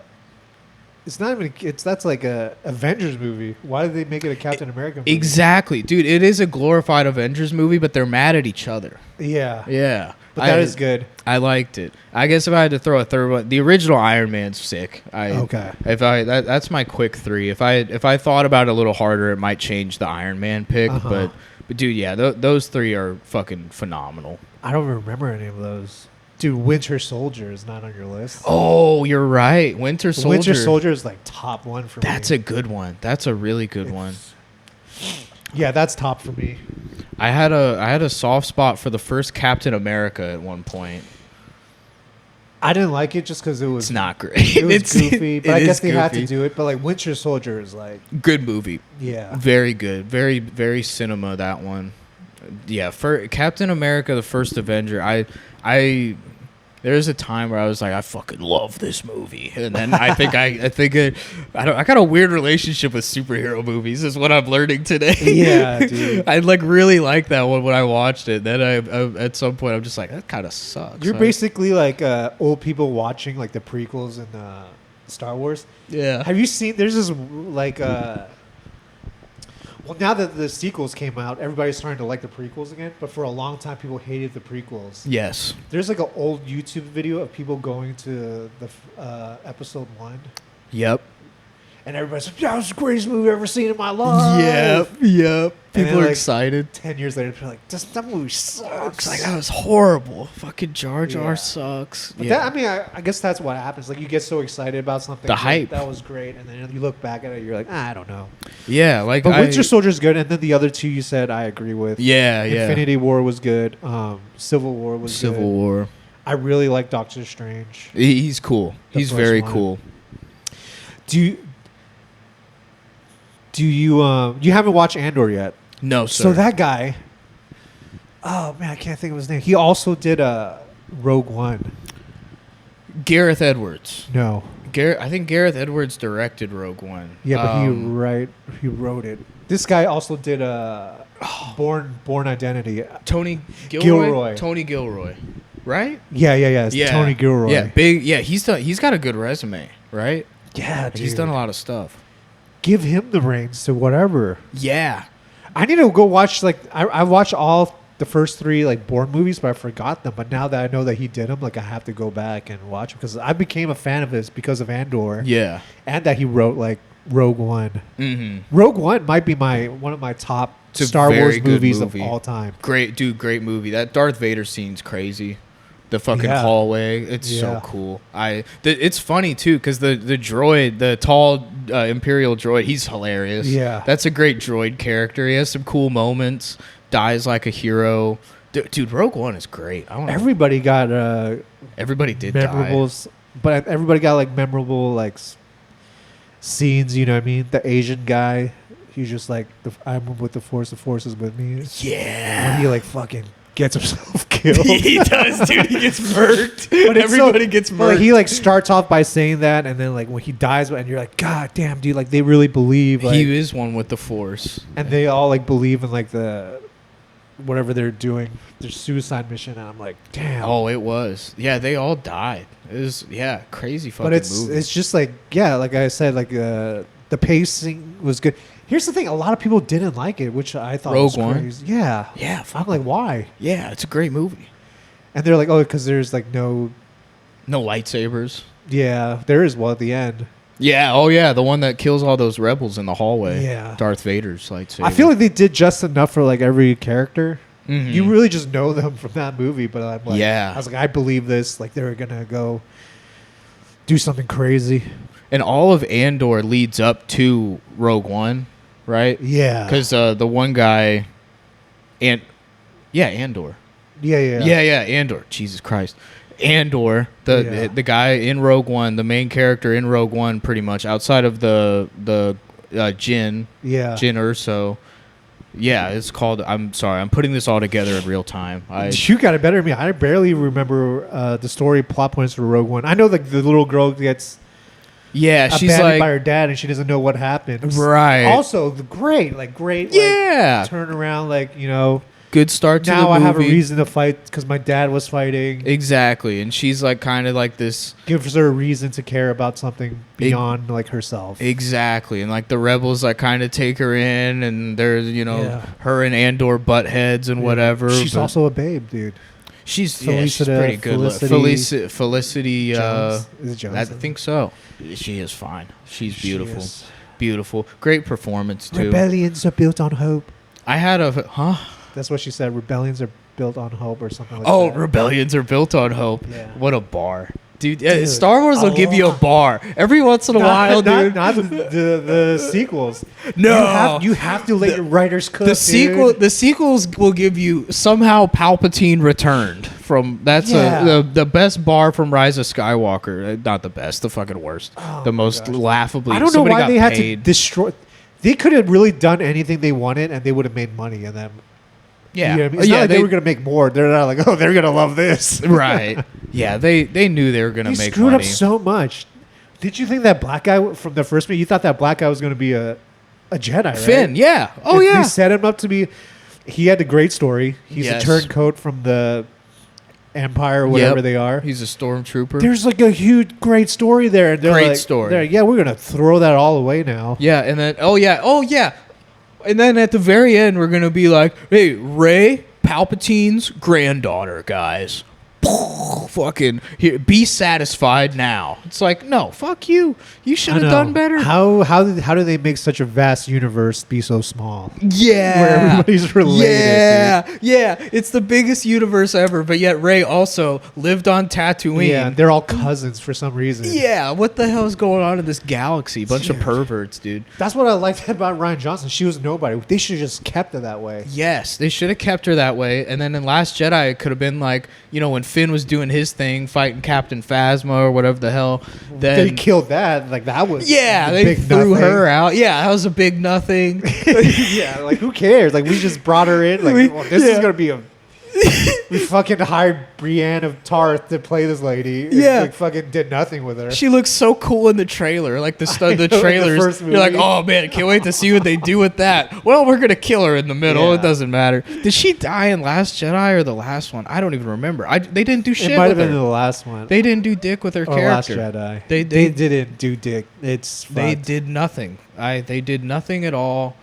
It's not even. That's like a Avengers movie. Why did they make it a Captain America movie? Exactly, dude. It is a glorified Avengers movie, but they're mad at each other. Yeah. But that is good. I liked it. I guess if I had to throw a third one, the original Iron Man's sick. That's my quick 3. If I thought about it a little harder, it might change the Iron Man pick. But dude, yeah, those 3 are fucking phenomenal. I don't remember any of those. Dude, Winter Soldier is not on your list. Oh, you're right. Winter Soldier. Winter Soldier is like top 1 for me. That's a good one. That's a really good one. Yeah, that's top for me. I had a soft spot for the first Captain America at one point. I didn't like it just because it's not great. It was goofy, but I guess they had to do it. But like Winter Soldier is like good movie. Yeah, very good, very very cinema that one. Yeah, for Captain America, the first Avenger, I there's a time where I was like, I fucking love this movie, and then I got a weird relationship with superhero movies. Is what I'm learning today. Yeah, dude. I like really liked that one when I watched it. Then I at some point I'm just like, that kind of sucks. You're basically like old people watching like the prequels and Star Wars. Yeah. Have you seen? There's this like. Well, now that the sequels came out, everybody's starting to like the prequels again. But for a long time, people hated the prequels. Yes. There's like an old YouTube video of people going to the episode 1. Yep. And everybody's like, that was the greatest movie I've ever seen in my life. Yep. People are like, excited. 10 years later, people are like, that movie sucks. Like, that was horrible. Fucking Jar Jar sucks. But I guess that's what happens. Like, you get so excited about something. The hype. That was great. And then you look back at it, you're like, I don't know. Yeah. Like, but Winter Soldier's good. And then the other 2 you said I agree with. Yeah. Infinity War was good. Civil War was good. Civil War. I really like Doctor Strange. He's cool. He's very cool. Do you haven't watched Andor yet? No, sir. So that guy, oh man, I can't think of his name. He also did Rogue One. Gareth Edwards. No. I think Gareth Edwards directed Rogue One. Yeah, but he wrote it. This guy also did Born Identity. Tony Gilroy. Tony Gilroy. Right? Yeah. It's Tony Gilroy. Yeah, big. Yeah, he's got a good resume, right? Yeah, dude. He's done a lot of stuff. Give him the reins to whatever. Yeah. I need to go watch, like, I watched all the first 3, like, Bourne movies, but I forgot them. But now that I know that he did them, like, I have to go back and watch them. Because I became a fan of his because of Andor. Yeah. And that he wrote, like, Rogue One. Mm-hmm. Rogue One might be one of my top Star Wars movies of all time. Great movie. That Darth Vader scene's crazy. The fucking hallway, it's so cool. It's funny too because the droid, the tall Imperial droid, he's hilarious. Yeah, that's a great droid character. He has some cool moments. Dies like a hero. Dude, Rogue One is great. Everybody got everybody did memorables, but everybody got like memorable like scenes. You know what I mean? The Asian guy, he's just like I'm with the Force is with me. Yeah, when he like fucking gets himself killed. He does, dude. He gets murked. But everybody gets murked. Like, he like starts off by saying that, and then like when he dies, and you're like, God damn, dude! Like they really believe. Like, he is one with the Force, and they all like believe in like the whatever they're doing, their suicide mission, and I'm like, damn. Oh, it was. Yeah, they all died. It was crazy fucking movie. It's just like like I said, like the pacing was good. Here's the thing: a lot of people didn't like it, which I thought was crazy. Yeah, yeah. I'm like, why? Yeah, it's a great movie. And they're like, oh, because there's like no lightsabers. Yeah, there is one at the end. Yeah, oh yeah, the one that kills all those rebels in the hallway. Yeah, Darth Vader's lightsaber. I feel like they did just enough for like every character. Mm-hmm. You really just know them from that movie, but I'm like, yeah. I was like, I believe this. Like they were gonna go do something crazy. And all of Andor leads up to Rogue One, right? Yeah, because the one guy, Andor. Yeah, Andor. Jesus Christ. Andor, the guy in Rogue One, the main character in Rogue One, pretty much outside of the Jyn Erso. Yeah, it's called. I'm sorry, I'm putting this all together in real time. You got it better than me. I barely remember the story plot points for Rogue One. I know like the little girl gets she's abandoned like by her dad and she doesn't know what happened. Right. Also, the great turnaround, like good start to the movie. Now I have a reason to fight because my dad was fighting. Exactly, and she's like kind of like this. Gives her a reason to care about something beyond like herself. Exactly, and like the rebels like kind of take her in, and there's her and Andor butt heads and whatever. She's also a babe, dude. She's pretty good. Felicity Jones. Is it Jones? I think so. She is fine. She's beautiful. Beautiful. Great performance too. Rebellions are built on hope. I had a That's what she said. Rebellions are built on hope, or something like that. Oh, rebellions are built on hope. Yeah. What a bar. Dude, Star Wars will give you a bar every once in a while, dude. Not the sequels. No, you have to let your writers cook. The sequels will give you somehow Palpatine returned from. That's the best bar from Rise of Skywalker. Not the best, the fucking worst. The most laughably. I don't know why they had to destroy. They could have really done anything they wanted, and they would have made money. And then. Yeah, you know what I mean? It's not like they were going to make more. They're not like, oh, they're going to love this. Right. Yeah, they knew they were going to make money. They screwed up so much. Did you think that black guy from the first movie, you thought that black guy was going to be a Jedi, right? Finn, yeah. Oh, yeah. They set him up to be... He had a great story. He's a turncoat from the Empire or whatever they are. He's a stormtrooper. There's like a huge, great story there. Great story. Like, yeah, we're going to throw that all away now. Yeah, and then... Oh, yeah. And then at the very end, we're going to be like, hey, Rey... Palpatine's granddaughter, guys. Fucking here, be satisfied now. It's like, no, fuck you. You should have done better. How do they make such a vast universe be so small? Yeah, where everybody's related. Yeah. It's the biggest universe ever, but yet Rey also lived on Tatooine. Yeah, they're all cousins for some reason. Yeah, what the hell is going on in this galaxy? Bunch of perverts, dude. That's what I liked about Rian Johnson. She was nobody. They should have just kept her that way. Yes, they should have kept her that way. And then in Last Jedi, it could have been like, when Finn was doing his thing, fighting Captain Phasma or whatever the hell. Then they killed that. Like that was they threw her out. Yeah, that was a big nothing. Yeah, like who cares? Like we just brought her in. Like this is gonna be a. We fucking hired Brienne of Tarth to play this lady. Yeah, like fucking did nothing with her. She looks so cool in the trailer. Like the trailers, you're like, oh man, can't wait to see what they do with that. Well, we're gonna kill her in the middle. Yeah. It doesn't matter. Did she die in Last Jedi or the last one? I don't even remember. They didn't do shit. It might have been the last one. They didn't do dick with her character. Last Jedi. They didn't do dick. They did nothing. They did nothing at all.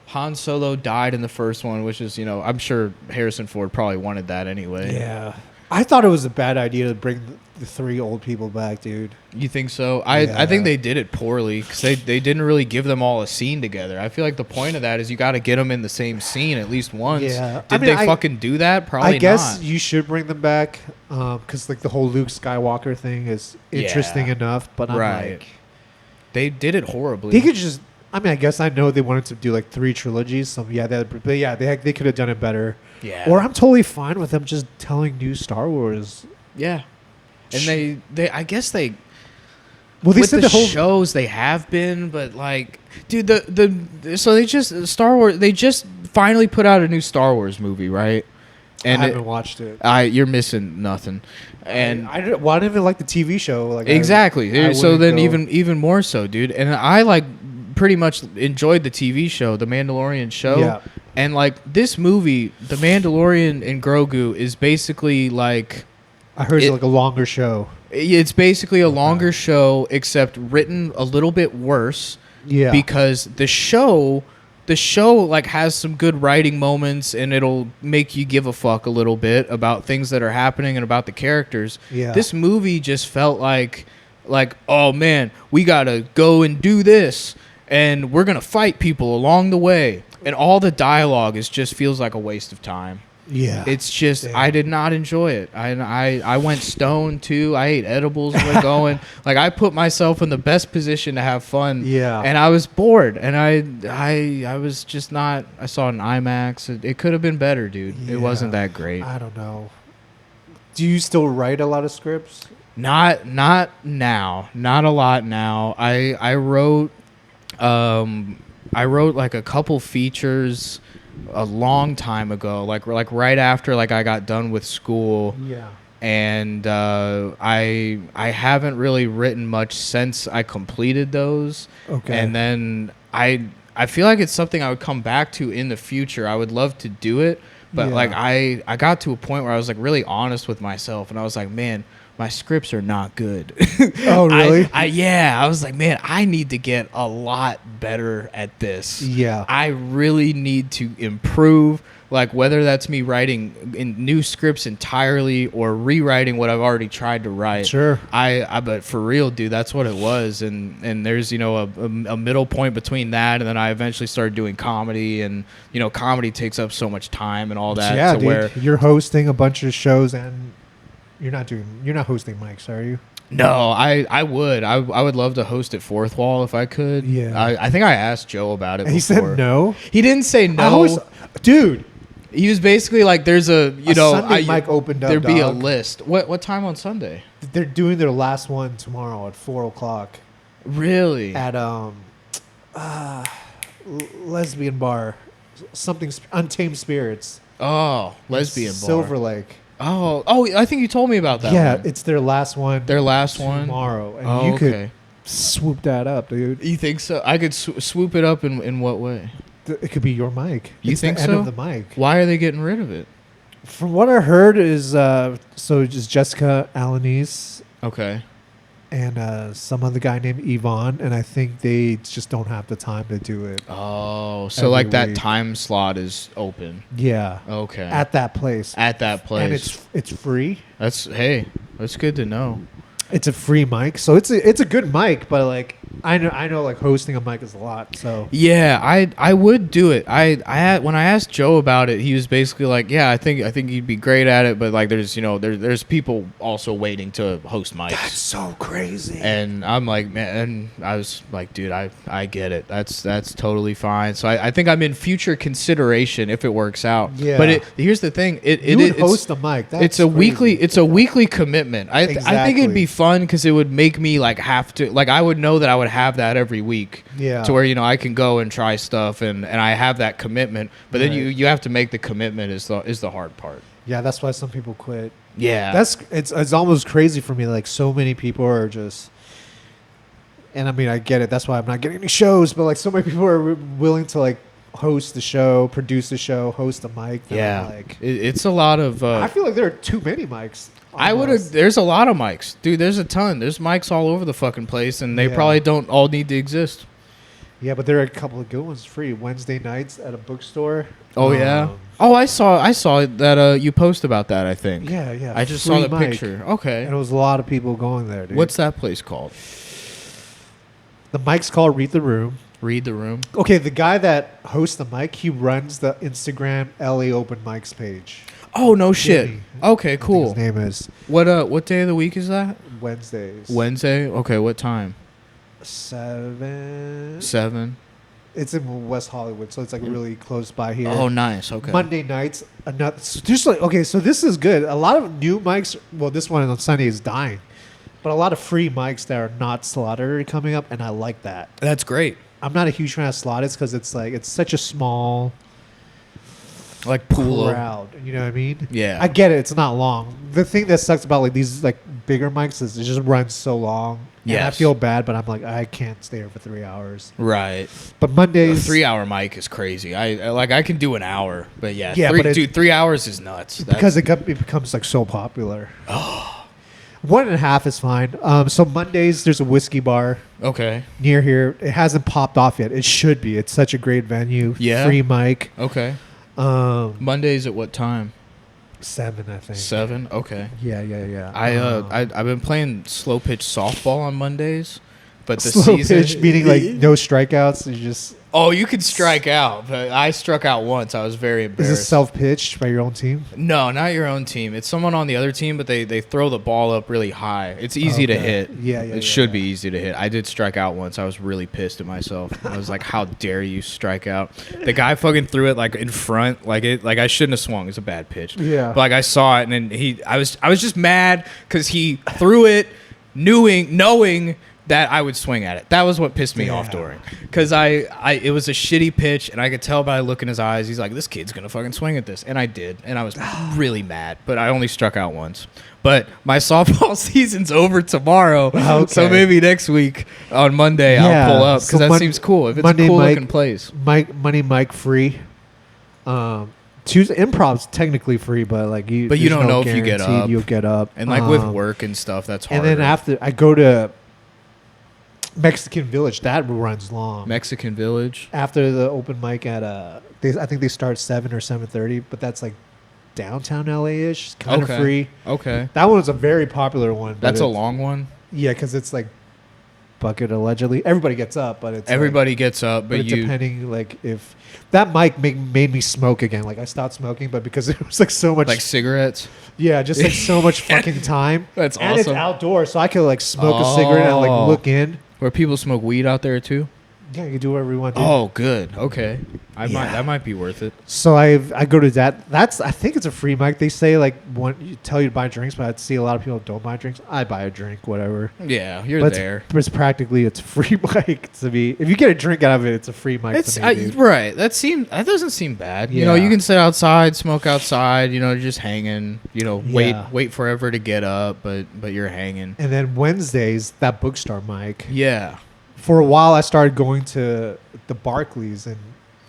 Han Solo died in the first one, which is, I'm sure Harrison Ford probably wanted that anyway. Yeah. I thought it was a bad idea to bring the three old people back, dude. You think so? I think they did it poorly because they didn't really give them all a scene together. I feel like the point of that is you got to get them in the same scene at least once. Yeah. Did they fucking do that? Probably not. I guess you should bring them back because like the whole Luke Skywalker thing is interesting enough, but I'm like... They did it horribly. They could just... I guess I know they wanted to do like 3 trilogies. So they could have done it better. Yeah. Or I'm totally fine with them just telling new Star Wars. Yeah. And they I guess they. Well, they with said the whole shows they have been, but like, dude, so they just Star Wars. They just finally put out a new Star Wars movie, right? And I haven't watched it. You're missing nothing. And I didn't even like the TV show. Like exactly. So then even more so, dude. And I pretty much enjoyed the TV show, the Mandalorian show. Yeah. And like this movie, The Mandalorian and Grogu is basically like, I heard it's like a longer show. It's basically a longer show, except written a little bit worse. Yeah. Because the show like has some good writing moments, and it'll make you give a fuck a little bit about things that are happening and about the characters. Yeah. This movie just felt like, oh man, we gotta go and do this, and we're gonna fight people along the way, and all the dialogue just feels like a waste of time. Yeah. It's just, I did not enjoy it. I went stoned too. I ate edibles when going. Like, I put myself in the best position to have fun. Yeah. And I was bored. And I was just not, I saw an IMAX. It could have been better, dude. Yeah. It wasn't that great. I don't know. Do you still write a lot of scripts? Not now. Not a lot now. I wrote like a couple features a long time ago, like right after like I got done with school. Yeah. And I haven't really written much since I completed those. Okay. And then I feel like it's something I would come back to in the future. I would love to do it, but like I got to a point where I was like really honest with myself, and I was like, man, my scripts are not good. Oh, really? I was like, man, I need to get a lot better at this. Yeah. I really need to improve, like whether that's me writing in new scripts entirely or rewriting what I've already tried to write. Sure. But for real, dude, that's what it was. And there's, a middle point between that, and then I eventually started doing comedy, and, comedy takes up so much time and all that. Yeah, to dude. Where you're hosting a bunch of shows, and you're not hosting mics, are you? No, I would. I would love to host at Fourth Wall if I could. Yeah. I think I asked Joe about it And before. He said no? He didn't say no. Dude. He was basically like, there's a Sunday mic opened up, there'd be a dog. list. What time on Sunday? They're doing their last one tomorrow at 4:00. Really? At lesbian bar. Something Untamed Spirits. Oh, lesbian bar. Silver Lake. Oh, I think you told me about that. Yeah, one. it's their last one. Their last one tomorrow, and you could swoop that up, dude. You think so? I could swoop it up in what way? It could be your mic. You it's think the so? End of the mic. Why are they getting rid of it? From what I heard is so just Jessica Alanis. Okay. And some other guy named Yvonne, and I think they just don't have the time to do it. Oh, so like that time slot is open. Yeah. Okay. At that place. And it's free. That's good to know. It's a free mic, so it's a good mic, but like I know like hosting a mic is a lot. So yeah, I would do it. When I asked Joe about it, he was basically like, yeah, I think you'd be great at it, but like there's people also waiting to host mics. That's so crazy. And I'm like, man, and I was like, dude, I get it. That's totally fine. So I think I'm in future consideration if it works out. Yeah. But here's the thing, you would host a mic. That's it's a crazy. It's a weekly commitment. I think it'd be fun because it would make me like have to, like I would know that I would have that every week. Yeah. To where I can go and try stuff and I have that commitment. But then you have to make the commitment is the hard part. Yeah, that's why some people quit. Yeah. It's almost crazy for me. Like so many people are just, and I mean I get it. That's why I'm not getting any shows. But like so many people are willing to like host the show, produce the show, host a mic. Yeah. Like it's a lot of. I feel like there are too many mics. There's a lot of mics, dude. There's a ton. There's mics all over the fucking place, and they probably don't all need to exist. Yeah, but there are a couple of good ones free. Wednesday nights at a bookstore. Oh yeah. Oh, I saw that you post about that. I think. Yeah. I just saw the picture. Okay. And it was a lot of people going there, dude. What's that place called? The mic's called Read the Room. Read the Room. Okay, the guy that hosts the mic, he runs the Instagram LA Open Mics page. Oh no shit. Jimmy, okay, cool. His name is. What day of the week is that? Wednesdays. Wednesday. Okay, what time? 7. It's in West Hollywood, so it's like really close by here. Oh, nice. Okay. Monday nights, just like okay, so this is good. A lot of new mics. Well, this one on Sunday is dying, but a lot of free mics that are not slotted are coming up, and I like that. That's great. I'm not a huge fan of slotted because it's like it's such a small. Like Pool. crowd. You know what I mean? Yeah. I get it. It's not long. The thing that sucks about like these like bigger mics is it just runs so long. Yeah. I feel bad, but I'm like, I can't stay here for 3 hours. Right. But Mondays, a 3-hour mic is crazy. I can do an hour, but yeah, but 3 hours is nuts. Because it becomes like so popular. Oh. 1.5 is fine. So Mondays, there's a whiskey bar. Okay. Near here. It hasn't popped off yet. It should be. It's such a great venue. Yeah. Free mic. Okay. Mondays at what time? 7, I think. 7? Okay. Yeah. I've been playing slow pitch softball on Mondays, but the slow season pitch meaning like no strikeouts. You just you could strike out, but I struck out once. I was very embarrassed. Is it self-pitched by your own team? No, not your own team. It's someone on the other team, but they throw the ball up really high. It's easy to hit. It should be easy to hit. I did strike out once. I was really pissed at myself. I was like, "How dare you strike out?" The guy fucking threw it like in front, like I shouldn't have swung. It's a bad pitch. Yeah. But like I saw it, and then I was just mad because he threw it, knowing that I would swing at it. That was what pissed me off, Dorian. Because it was a shitty pitch, and I could tell by the look in his eyes, he's like, this kid's going to fucking swing at this. And I did, and I was really mad. But I only struck out once. But my softball season's over tomorrow, so maybe next week on Monday I'll pull up, because that seems cool. If it's Monday a cool-looking place. Money mic free. Tuesday improv's technically free, but like you don't know if you get up. You'll get up. And like with work and stuff, that's hard. And then after, I go to Mexican Village. That runs long. Mexican Village. After the open mic at I think they start 7 or 7:30, but that's like downtown LA-ish, kind of free. Okay. That one's a very popular one. That's a long one. Yeah, because it's like bucket allegedly. Everybody gets up, but it's gets up, but depending like if that mic made me smoke again. Like I stopped smoking, but because it was like so much like cigarettes. Yeah, just like so much fucking time. That's awesome. And it's outdoors, so I could like smoke a cigarette and like look in. Where people smoke weed out there too? Yeah, you can do whatever you want. Dude. Oh, good. Okay, that might be worth it. So I go to that. I think it's a free mic. They say like you tell you to buy drinks, but I see a lot of people don't buy drinks. I buy a drink, whatever. Yeah, you're there. But it's practically a free mic to me. If you get a drink out of it, it's a free mic. To me, dude. Right. That doesn't seem bad. Yeah. You know, you can sit outside, smoke outside. You know, just hanging. You know, wait forever to get up, but you're hanging. And then Wednesdays, that bookstore mic. Yeah. For a while, I started going to the Barclays in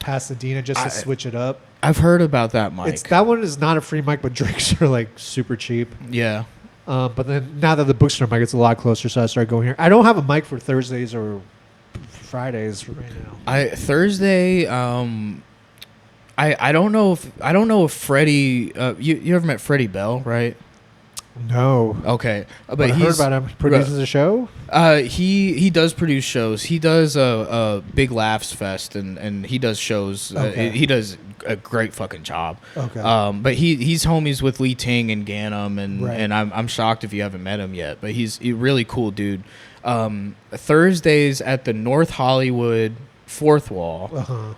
Pasadena just to switch it up. I've heard about that mic. That one is not a free mic, but drinks are like super cheap. Yeah. But then now that the bookstore mic is a lot closer, so I started going here. I don't have a mic for Thursdays or Fridays right now. Thursday. I don't know if Freddie. You ever met Freddie Bell, right? No. Okay, but I heard about him. He produces a show. He does produce shows. He does a Big Laughs Fest, and he does shows. Okay. He does a great fucking job. Okay. But he's homies with Lee Ting and Ganem, and right. and I'm shocked if you haven't met him yet. But he's a really cool dude. Thursdays at the North Hollywood Fourth Wall.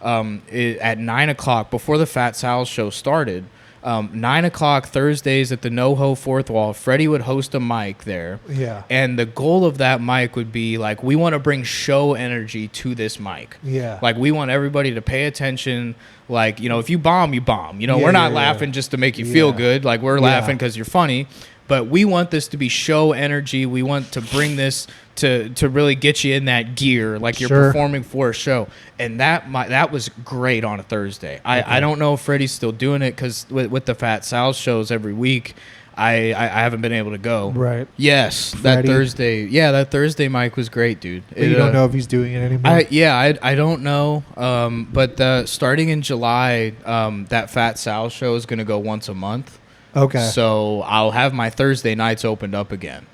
At 9:00 before the Fat Sal's show started. 9:00 Thursdays at the NoHo Fourth Wall, Freddie would host a mic there. Yeah. And the goal of that mic would be like, we want to bring show energy to this mic. Yeah. Like we want everybody to pay attention. Like, you know, if you bomb, you bomb. You know, we're not laughing just to make you feel good. Like we're laughing because you're funny. But we want this to be show energy. We want to bring this to really get you in that gear, like you're performing for a show. And that was great on a Thursday. I don't know if Freddie's still doing it because with the Fat Sal shows every week, I haven't been able to go. Right. Yes, Freddie. that Thursday. Yeah, that Thursday mic was great, dude. But you don't know if he's doing it anymore? I don't know. But starting in July, that Fat Sal show is going to go once a month. Okay. So I'll have my Thursday nights opened up again.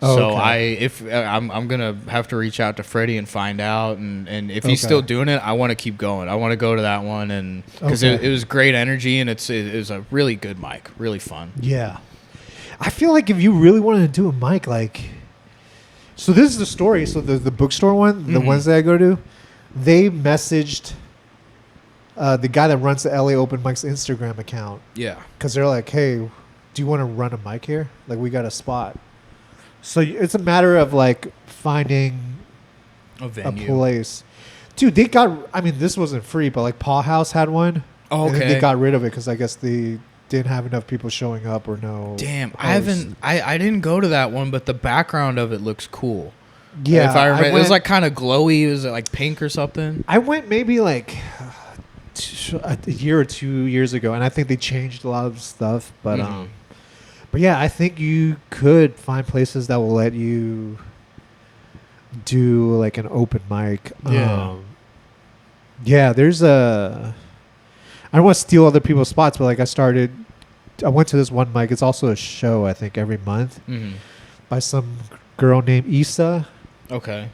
So I'm gonna have to reach out to Freddie and find out, and if he's still doing it, I want to keep going. I want to go to that one, and because it was great energy, and it was a really good mic, really fun. Yeah, I feel like if you really wanted to do a mic, like, so this is the story. So the bookstore one, the Wednesday I go to, they messaged the guy that runs the LA Open Mic's Instagram account. Yeah, because they're like, hey, do you want to run a mic here? Like, we got a spot. So it's a matter of like finding a venue, a place. Dude, they got, I mean, this wasn't free, but like Paul House had one. Oh, And okay. they got rid of it because I guess they didn't have enough people showing up or no. Damn, host. I didn't go to that one, but the background of it looks cool. Yeah, if I remember, it was went- like kind of glowy. Was it like pink or something? I went maybe like a year or 2 years ago, and I think they changed a lot of stuff. But Mhm. but yeah, I think you could find places that will let you do like an open mic. Yeah. Yeah, there's a. I don't want to steal other people's spots, but like I went to this one mic. It's also a show, I think, every month Mm-hmm. by some girl named Issa. Okay.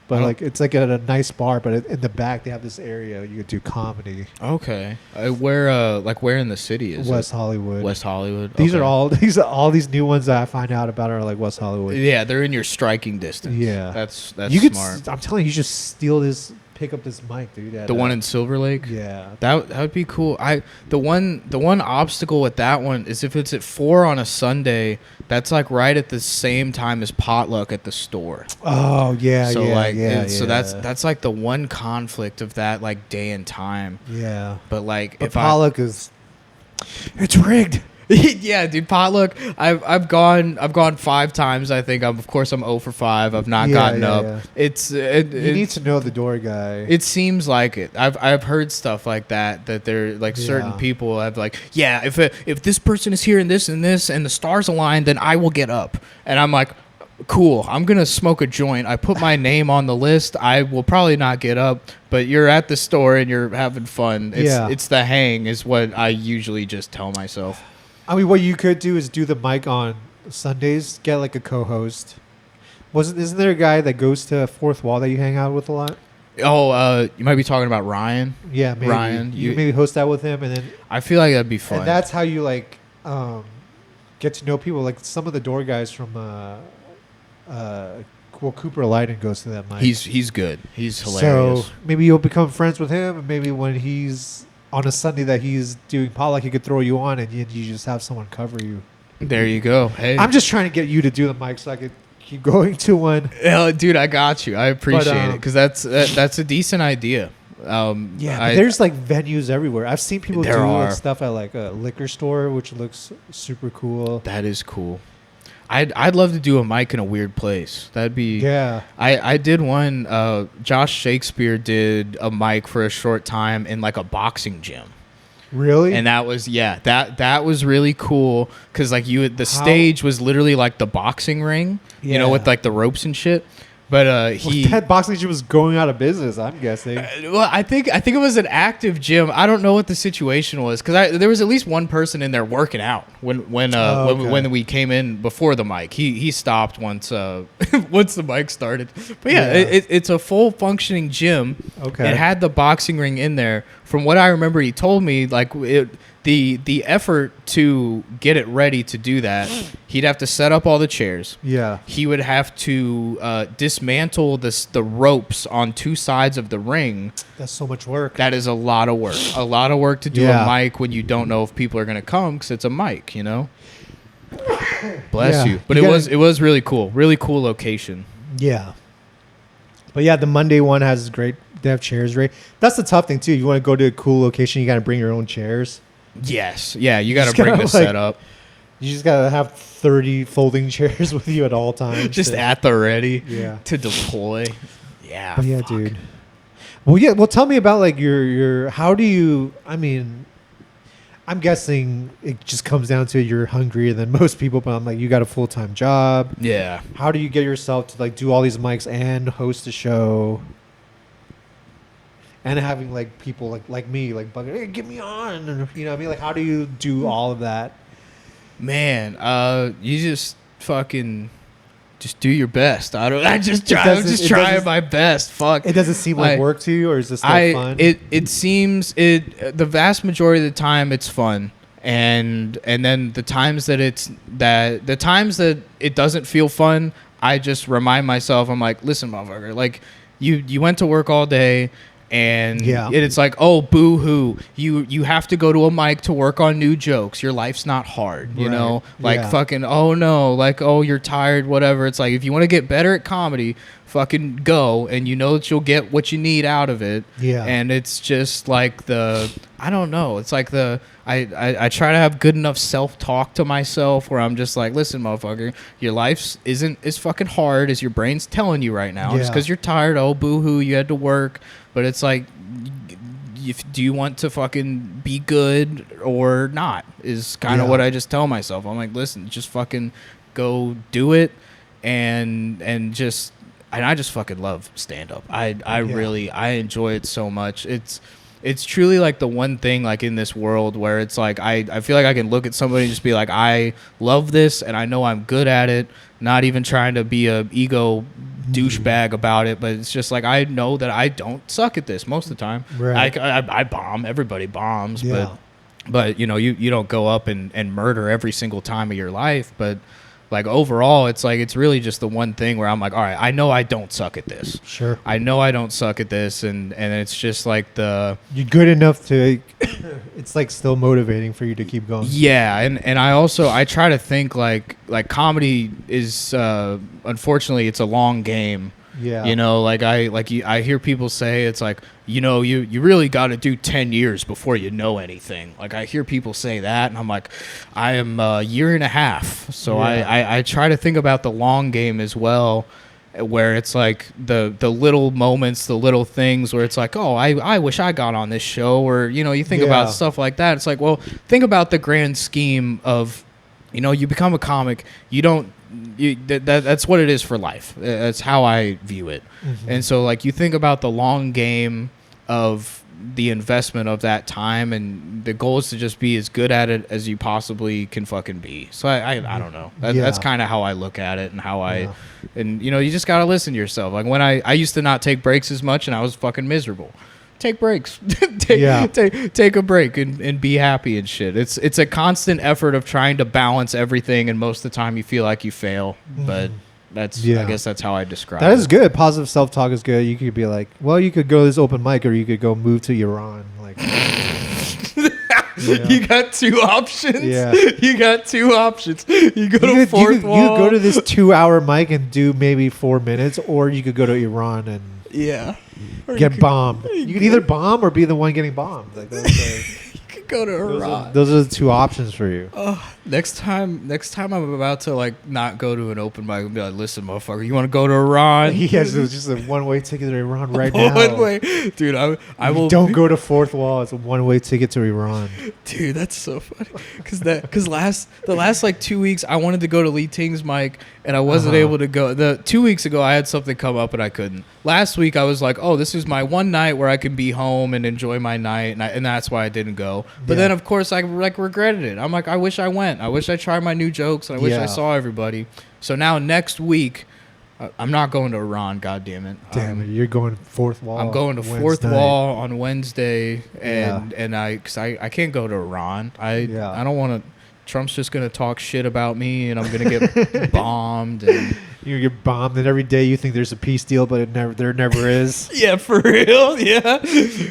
But Oh. like it's like at a nice bar, but in the back they have this area you could do comedy. Okay. Where in the city is West it? Hollywood. West Hollywood. These Okay. are all these new ones that I find out about are like West Hollywood. Yeah, they're in your striking distance. Yeah. That's you could. smart. I'm telling you, you just pick up this mic, dude. The one in Silver Lake. Yeah. That would be cool. The one obstacle with that one is if it's at 4 on a Sunday, that's like right at the same time as potluck at the store. Oh yeah. So yeah, like yeah, so yeah. that's like the one conflict of that like day and time. Yeah. But like But if Pollock is. It's rigged. yeah, dude, potluck. I've gone 5 times. I think of course I'm 0 for 5. I've not Yeah, gotten yeah, up. yeah. You You need to know the door guy. It seems like it. I've heard stuff like that they're like certain Yeah. people have like, yeah, if this person is here and this and this and the stars align, then I will get up. And I'm like, cool. I'm gonna smoke a joint. I put my name on the list. I will probably not get up, but you're at the store and you're having fun. It's the hang is what I usually just tell myself. I mean, what you could do is do the mic on Sundays. Get like a co-host. Isn't there a guy that goes to Fourth Wall that you hang out with a lot? Oh, you might be talking about Ryan. Yeah, maybe. Ryan, You you- maybe host that with him, and then I feel like that'd be fun. and that's how you like get to know people. Like some of the door guys from Cooper Lyden goes to that mic. He's good. He's hilarious. So maybe you'll become friends with him, and maybe when he's on a Sunday that he's doing potluck, he could throw you on, and you just have someone cover you. There you go. Hey, I'm just trying to get you to do the mic so I could keep going to one. dude, I got you. I appreciate it because that's a decent idea. Yeah, but there's like venues everywhere. I've seen people do There are. like stuff at like a liquor store, which looks super cool. That is cool. I'd love to do a mic in a weird place. That'd be Yeah. I did one. Josh Shakespeare did a mic for a short time in like a boxing gym, Really? and that was that was really cool because like the stage was literally like the boxing ring, you know, Yeah. with like the ropes and shit. But that boxing gym was going out of business, I'm guessing. well, I think it was an active gym. I don't know what the situation was because there was at least one person in there working out when okay. we came in before the mic. He stopped once once the mic started. But yeah, Yeah. it's a full functioning gym. Okay. It had the boxing ring in there. From what I remember, he told me like the effort to get it ready to do that, he'd have to set up all the chairs. Yeah. He would have to dismantle the ropes on 2 sides of the ring. That's so much work. That is a lot of work. A lot of work to do Yeah. a mic when you don't know if people are going to come because it's a mic, you know? Bless Yeah. you. But You it was really cool. Really cool location. Yeah. But yeah, the Monday one has great. They have chairs, right? That's the tough thing too. You want to go to a cool location, you got to bring your own chairs. Yes. Yeah, you got to just bring gotta, the like, setup. You just got to have 30 folding chairs with you at all times. Just to- at the ready Yeah. to deploy. Yeah. But yeah, fuck. dude. Well, yeah. Well, tell me about like your. How do you? I mean, I'm guessing it just comes down to you're hungrier than most people, but I'm like, you got a full-time job. Yeah. How do you get yourself to like do all these mics and host a show? And having like people like me like bugging, hey, get me on, and, you know what I mean? Like, how do you do all of that? Man, you just fucking just do your best. I'm just It trying doesn't- my best. Fuck. It doesn't seem like I- work to you, or is this still fun? It seems the vast majority of the time it's fun. And then the times that it doesn't feel fun, I just remind myself, I'm like, listen, motherfucker, like you went to work all day And it's like, oh, boo-hoo, you have to go to a mic to work on new jokes. Your life's not hard, you know? Like, fucking, oh, no, like, oh, you're tired, whatever. It's like, if you want to get better at comedy, fucking go, and you know that you'll get what you need out of it. Yeah. And it's just like I don't know. It's like I try to have good enough self-talk to myself where I'm just like, listen, motherfucker, your life isn't as fucking hard as your brain's telling you right now. Just because you're tired, oh, boo-hoo, you had to work. But it's like, do you want to fucking be good or not is kind of what I just tell myself. I'm like, listen, just fucking go do it. And I just fucking love stand-up. I really enjoy it so much. It's truly like the one thing like in this world where it's like I feel like I can look at somebody and just be like, I love this and I know I'm good at it, not even trying to be a ego douchebag about it, but it's just like I know that I don't suck at this most of the time. Right. I bomb, everybody bombs, but you know, you don't go up and murder every single time of your life, but like overall, it's like it's really just the one thing where I'm like, all right, I know I don't suck at this. Sure. I know I don't suck at this, and it's just like you're good enough to. It's like still motivating for you to keep going. Yeah, and I try to think like comedy is unfortunately it's a long game. Yeah. You know, like I hear people say it's like, you know, you really got to do 10 years before you know anything. Like I hear people say that and I'm like, I am a year and a half. So I try to think about the long game as well, where it's like the little moments, the little things where it's like, oh, I wish I got on this show, or, you know, you think about stuff like that. It's like, well, think about the grand scheme of, you know, you become a comic, that's what it is for life. That's how I view it. Mm-hmm. And so like you think about the long game of the investment of that time, and the goal is to just be as good at it as you possibly can fucking be. So I don't know. That's kind of how I look at it, and how and you know, you just got to listen to yourself. Like when I used to not take breaks as much and I was fucking miserable. Take breaks. take a break and be happy and shit. It's a constant effort of trying to balance everything, and most of the time you feel like you fail. But I guess that's how I describe it. That is good. Positive self-talk is good. You could be like, well, you could go to this open mic, or you could go move to Iran. Like, you got two options. Yeah, you got two options. You go to Fourth Wall. You could go to this 2-hour mic and do maybe 4 minutes, or you could go to Iran and get bombed. You could either bomb or be the one getting bombed. Like, you could go to Iran. Those are the two options for you. Next time I'm about to like not go to an open mic and be like, listen, motherfucker, you want to go to Iran? He has just a one-way ticket to Iran right now. One way, dude. I will. Don't go to Fourth Wall. It's a one-way ticket to Iran. Dude, that's so funny. Because the last like 2 weeks, I wanted to go to Lee Ting's mic and I wasn't able to go. 2 weeks ago, I had something come up and I couldn't. Last week, I was like, oh, this is my one night where I can be home and enjoy my night, and that's why I didn't go. But then, of course, I like regretted it. I'm like, I wish I went. I wish I tried my new jokes, and I wish I saw everybody. So now next week, I'm not going to Iran. God damn it! Damn it! You're going Fourth Wall. I'm going to Fourth Wall on Wednesday, and I can't go to Iran. I don't want to. Trump's just gonna talk shit about me, and I'm gonna get bombed. And you get bombed, and every day you think there's a peace deal, but there never is. Yeah, for real. Yeah,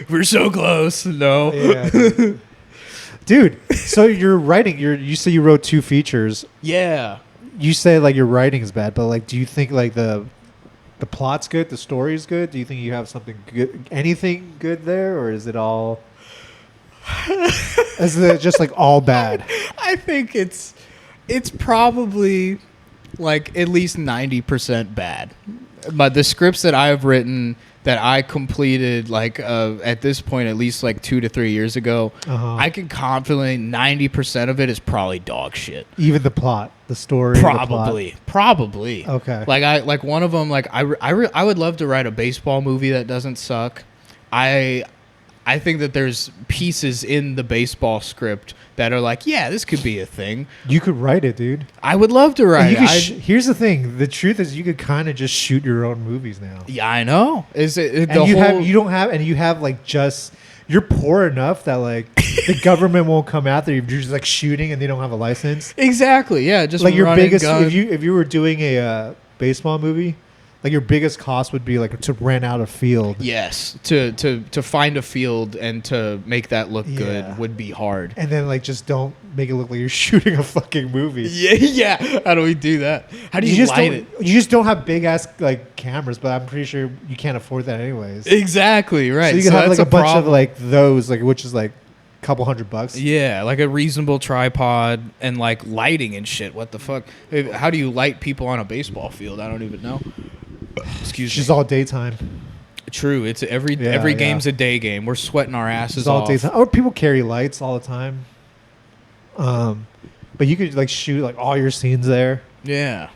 we're so close. No. Yeah. Dude, so you're writing. You say you wrote 2 features. Yeah. You say like your writing is bad, but like, do you think like the plot's good, the story's good? Do you think you have something good, anything good there, or is it all? Is it just like all bad? I think it's probably like at least 90% bad. But the scripts that I've written that I completed like at this point at least like 2 to 3 years ago, I can confidently 90% of it is probably dog shit. Even the plot, the story, probably. Okay. Like one of them, like I would love to write a baseball movie that doesn't suck. I think that there's pieces in the baseball script that are like, yeah, this could be a thing. You could write it, dude. I would love to write it. Here's the thing. The truth is you could kind of just shoot your own movies now. Yeah, I know. You have like just... You're poor enough that like the government won't come after you. You're just like shooting and they don't have a license. Exactly. Yeah, just like your biggest... If you were doing a baseball movie... Like your biggest cost would be like to rent out a field. Yes, to find a field and to make that look good would be hard. And then like just don't make it look like you're shooting a fucking movie. Yeah. How do we do that? How do you just light don't, it? You just don't have big ass like cameras, but I'm pretty sure you can't afford that anyways. Exactly right. So you can have like a bunch of like those, like which is like a couple $100. Yeah, like a reasonable tripod and like lighting and shit. What the fuck? How do you light people on a baseball field? I don't even know. Excuse me. It's just all daytime. True. It's every game's a day game. We're sweating our asses off. Daytime. Or people carry lights all the time. But you could like shoot like all your scenes there. Yeah.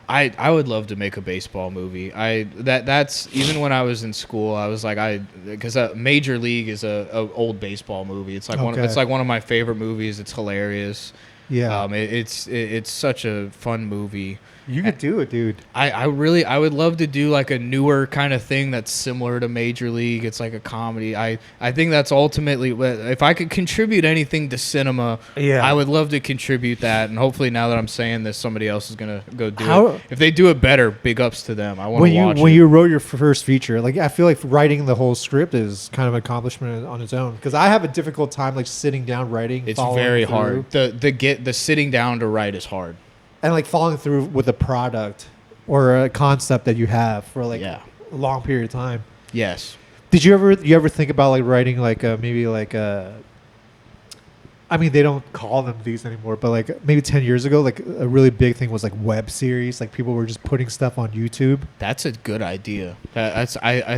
I would love to make a baseball movie. That's even when I was in school, I was like because Major League is a old baseball movie. It's like one of my favorite movies. It's hilarious. Yeah. It's such a fun movie. You could do it, dude. I would love to do like a newer kind of thing that's similar to Major League. It's like a comedy. I think that's ultimately, if I could contribute anything to cinema, I would love to contribute that. And hopefully now that I'm saying this, somebody else is going to go do it. If they do it better, big ups to them. I want to watch it. When you wrote your first feature, like I feel like writing the whole script is kind of an accomplishment on its own. Because I have a difficult time like sitting down writing. It's very hard. The sitting down to write is hard. And like following through with a product or a concept that you have for like a long period of time. Yes. Did you ever think about like writing like maybe like I mean they don't call them these anymore, but like maybe 10 years ago, like a really big thing was like web series. Like people were just putting stuff on YouTube. That's a good idea. I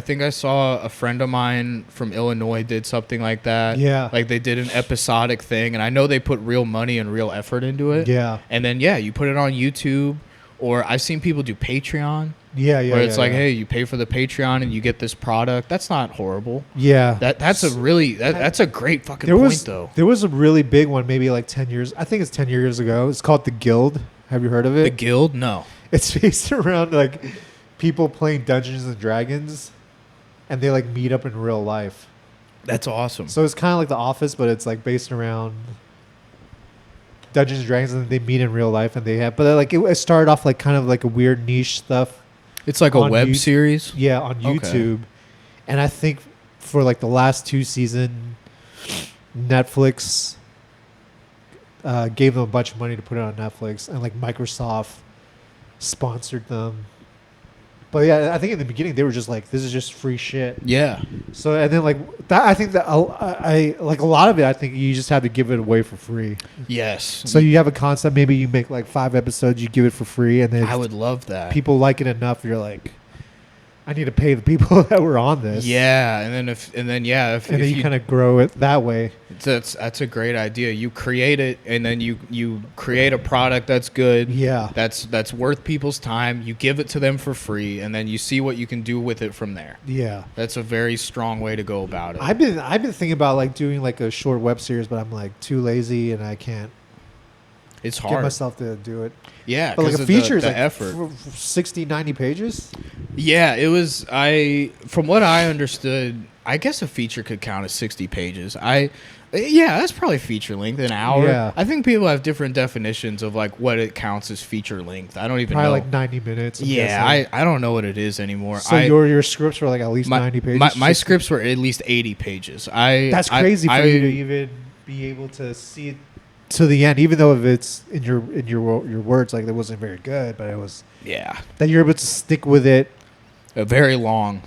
think I saw a friend of mine from Illinois did something like that. Yeah. Like they did an episodic thing, and I know they put real money and real effort into it. Yeah. And then you put it on YouTube, or I've seen people do Patreon. Yeah. Where it's hey, you pay for the Patreon and you get this product. That's not horrible. Yeah. That's a great fucking point though. There was a really big one maybe like 10 years. I think it's 10 years ago. It's called The Guild. Have you heard of it? The Guild? No. It's based around like people playing Dungeons and Dragons, and they like meet up in real life. That's awesome. So it's kind of like The Office, but it's like based around Dungeons and Dragons, and they meet in real life, and they have. But like it started off like kind of like a weird niche stuff. It's like a web series? Yeah, on YouTube. And I think for like the last 2 seasons, Netflix gave them a bunch of money to put it on Netflix, and like Microsoft sponsored them. But yeah, I think in the beginning they were just like, this is just free shit. Yeah. So, and then like that, I think that I like a lot of it, I think you just have to give it away for free. Yes. So you have a concept, maybe you make like 5 episodes, you give it for free, and then I would love that. People like it enough, you're like, I need to pay the people that were on this. Yeah, and then you kind of grow it that way. That's a great idea. You create it, and then you create a product that's good. Yeah, that's worth people's time. You give it to them for free, and then you see what you can do with it from there. Yeah, that's a very strong way to go about it. I've been thinking about like doing like a short web series, but I'm like too lazy and I can't. It's hard. Get myself to do it. Yeah, but like a feature is like effort. 60, 90 pages. Yeah, it was. From what I understood, I guess a feature could count as 60 pages. That's probably feature length, an hour. Yeah. I think people have different definitions of like what it counts as feature length. I don't even know. Probably like 90 minutes. Yeah, I don't know what it is anymore. So your scripts were like at least 90 pages? My scripts were at least 80 pages. That's crazy for you to even be able to see it to the end, even though if it's in your words, like it wasn't very good, but it was. Yeah. That you're able to stick with it. Very long,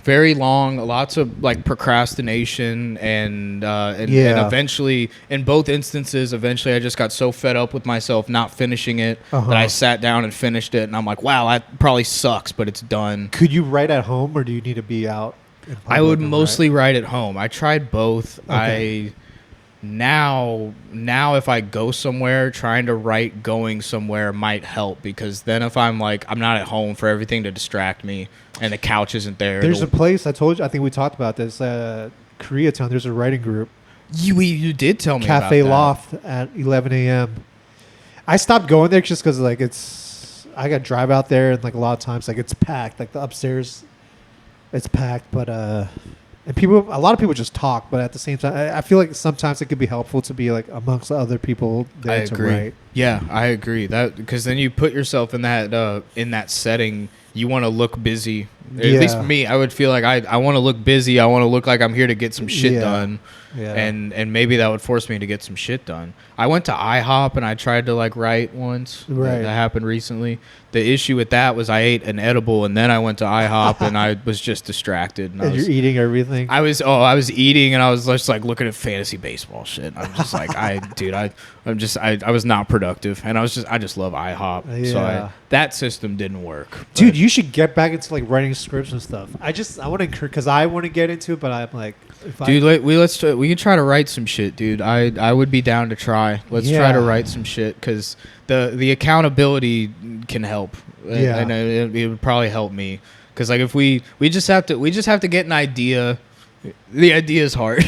lots of like procrastination and eventually, in both instances, I just got so fed up with myself not finishing it that I sat down and finished it, and I'm like, wow, that probably sucks, but it's done. Could you write at home, or do you need to be out? I would mostly write at home. I tried both. Okay. Now if I go somewhere, trying to write going somewhere might help, because then if I'm not at home for everything to distract me and the couch isn't there. There's a place, I told you, I think we talked about this, Koreatown, there's a writing group. You did tell me Cafe about that. Loft at 11 a.m. I stopped going there just because like I got to drive out there, and like a lot of times like it's packed, like the upstairs it's packed, but and a lot of people just talk, but at the same time, I feel like sometimes it could be helpful to be like amongst other people there to write. Yeah, I agree. That because then you put yourself in that setting. You want to look busy. At least for me, I would feel like I want to look busy. I want to look like I'm here to get some shit done. Yeah. And maybe that would force me to get some shit done. I went to IHOP and I tried to like write once. Right. That happened recently. The issue with that was I ate an edible and then I went to IHOP and I was just distracted. And you're eating everything? I was eating and I was just like looking at fantasy baseball shit. I'm just like, I was not productive and I just love IHOP. Yeah. So that system didn't work. Dude, you should get back into like writing scripts and stuff. I want to encourage, because I want to get into it, but I'm like, we can try to write some shit, dude. I would be down to try. Let's try to write some shit because the accountability can help. Yeah, and it would probably help me because like if we just have to get an idea. The idea is hard.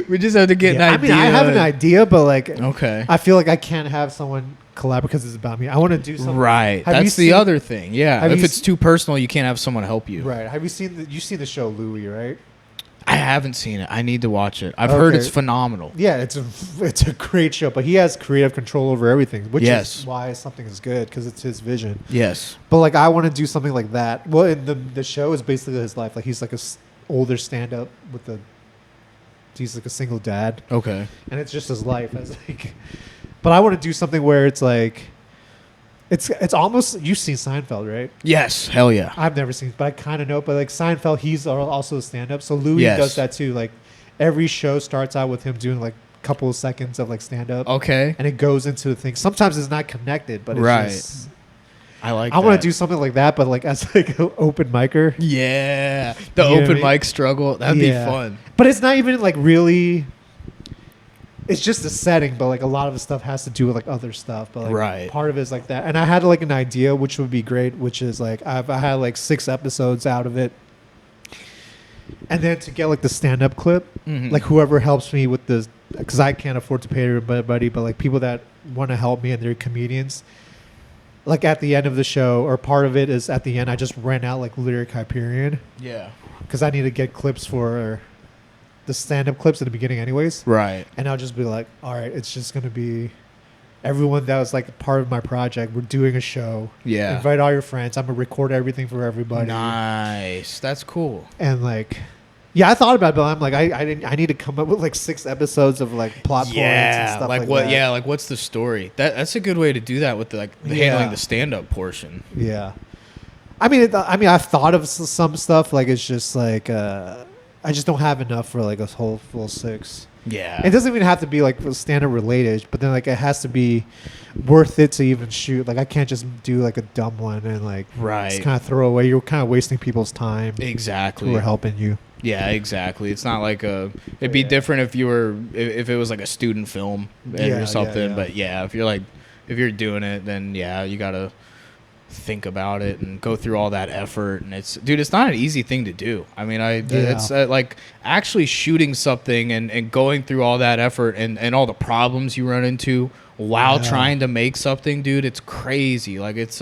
We just have to get an idea. I have an idea, but like, okay, I feel like I can't have someone collaborate because it's about me. I want to do something. Right. That's the other thing. Yeah. If it's too personal, you can't have someone help you. Right. Have you seen the show Louie, right? I haven't seen it. I need to watch it. I've heard it's phenomenal. Yeah, it's a great show, but he has creative control over everything, which is why something is good because it's his vision. Yes. But like, I want to do something like that. Well, in the show is basically his life. Like he's like older stand-up he's like a single dad. Okay. And it's just his life as like, but I want to do something where it's like, it's almost, you've seen Seinfeld, right? Yes. Hell yeah. I've never seen, but I kind of know. But like Seinfeld, he's also a stand-up. So Louis does that too. Like every show starts out with him doing like a couple of seconds of like stand-up. Okay. And it goes into the thing. Sometimes it's not connected, but it's just, I want to do something like that, but like as like an open micer. Yeah. The open mic struggle. That'd be fun. But it's not even like really, it's just a setting, but like a lot of the stuff has to do with like other stuff. But like part of it is like that. And I had like an idea which would be great, which is like I had like 6 episodes out of it. And then to get like the stand-up clip, like whoever helps me with this, because I can't afford to pay everybody, but like people that want to help me and they're comedians, like at the end of the show, or part of it is at the end, I just ran out like Lyric Hyperion. Yeah. Because I need to get clips for the stand-up clips at the beginning anyways. Right. And I'll just be like, all right, it's just going to be everyone that was like part of my project. We're doing a show. Yeah. Invite all your friends. I'm going to record everything for everybody. Nice. That's cool. And like, yeah, I thought about it, but I'm like, I need to come up with like 6 episodes of like plot points and stuff like what, that. Yeah, like what's the story? That's a good way to do that with handling the stand-up portion. Yeah. I mean, I've thought of some stuff. Like it's just like, I just don't have enough for like a whole full 6. Yeah. It doesn't even have to be like stand-up related, but then like it has to be worth it to even shoot. Like I can't just do like a dumb one and like just kind of throw away. You're kind of wasting people's time. Exactly. Who are helping you. Yeah, exactly. It's not like it'd be different if if it was like a student film or something. But if you're doing it, then you gotta think about it and go through all that effort. And it's not an easy thing to do. I mean, it's like actually shooting something and going through all that effort and all the problems you run into while trying to make something, dude. It's crazy. Like it's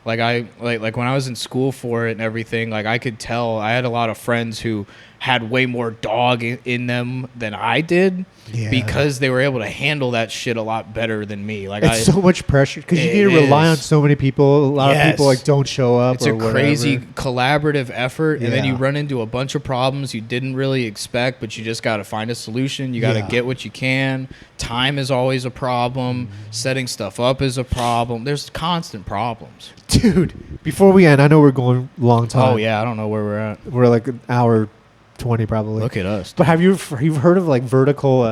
like when I was in school for it and everything, like I could tell I had a lot of friends who had way more dog in them than I did because they were able to handle that shit a lot better than me. Like it's so much pressure because you need to rely on so many people. A lot of people like don't show up. It's a crazy collaborative effort, and then you run into a bunch of problems you didn't really expect, but you just got to find a solution. You got to get what you can. Time is always a problem. Setting stuff up is a problem. There's constant problems. Dude, before we end, I know we're going a long time. Oh yeah, I don't know where we're at. We're like an hour 20 probably. Look at us. But have you heard of like vertical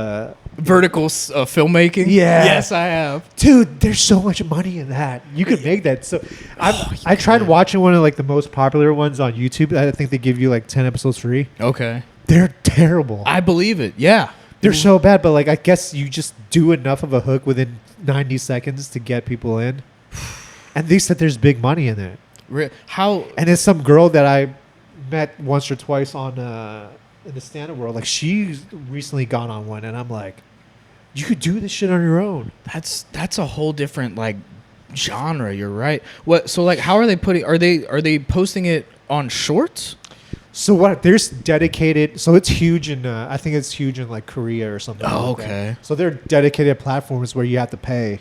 filmmaking? Yeah. Yes, I have. Dude, there's so much money in that. You could make that. So I tried watching one of like the most popular ones on YouTube. I think they give you like 10 episodes free. Okay. They're terrible. I believe it. Yeah. They're so bad, but like I guess you just do enough of a hook within 90 seconds to get people in. And they said there's big money in it. How? And it's some girl that I met once or twice on in the stand-up world. Like she's recently gone on one, and I'm like, you could do this shit on your own. That's a whole different like genre. You're right. What? So like, how are they putting? Are they posting it on Shorts? So what? There's dedicated. So it's huge in. I think it's huge in like Korea or something. Oh, like okay. That. So they're dedicated platforms where you have to pay.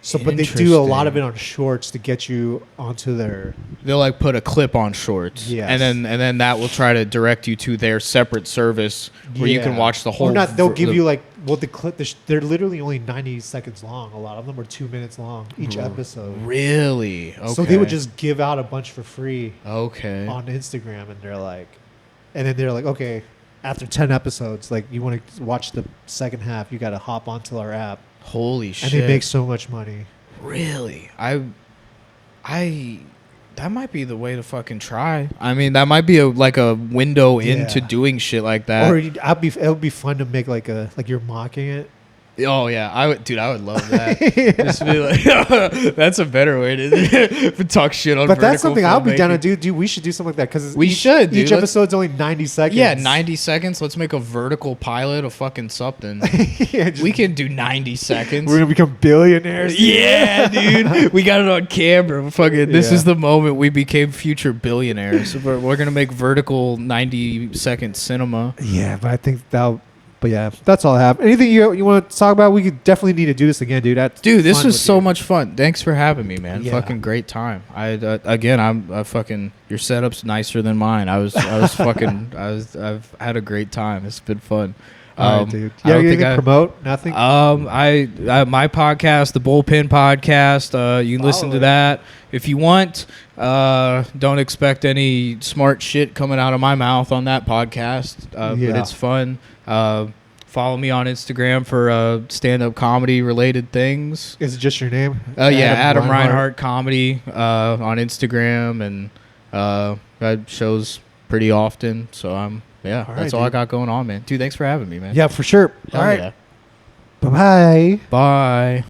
So, but they do a lot of it on shorts to get you onto their. They'll like put a clip on shorts, and then that will try to direct you to their separate service where you can watch the whole. Or not? They'll give you like the clip. They're literally only 90 seconds long. A lot of them are 2 minutes long each episode. Really? Okay. So they would just give out a bunch for free. Okay. On Instagram, and then they're like, okay, after 10 episodes, like you want to watch the second half, you got to hop onto our app. Holy shit. And they make so much money. Really? That might be the way to fucking try. I mean, that might be a window into doing shit like that. Or it would be fun to make like you're mocking it. Oh yeah, I would love that. Just be like, that's a better way to talk shit on. But that's something I'll be down to do. Dude, we should do something like that because each episode's only 90 seconds. Yeah, 90 seconds. Let's make a vertical pilot of fucking something. We can do 90 seconds. We're gonna become billionaires. Yeah, dude. We got it on camera. Fucking, this is the moment we became future billionaires. We're gonna make vertical 90-second cinema. Yeah, but I think that'll. But yeah, that's all I have. Anything you want to talk about? We could definitely need to do this again, dude. This was so much fun. Thanks for having me, man. Yeah. Fucking great time. I'm fucking. Your setup's nicer than mine. I've had a great time. It's been fun. All right, dude. Yeah, you can promote nothing. I my podcast, the Bullpen Podcast. You can listen to that if you want. Don't expect any smart shit coming out of my mouth on that podcast. But it's fun. Follow me on Instagram for stand-up comedy related things. Is it just your name? Adam Reinhardt Comedy on Instagram, and I shows pretty often. So that's all I got going on, man. Dude, thanks for having me, man. Yeah, for sure. All right. Yeah. Bye-bye. Bye.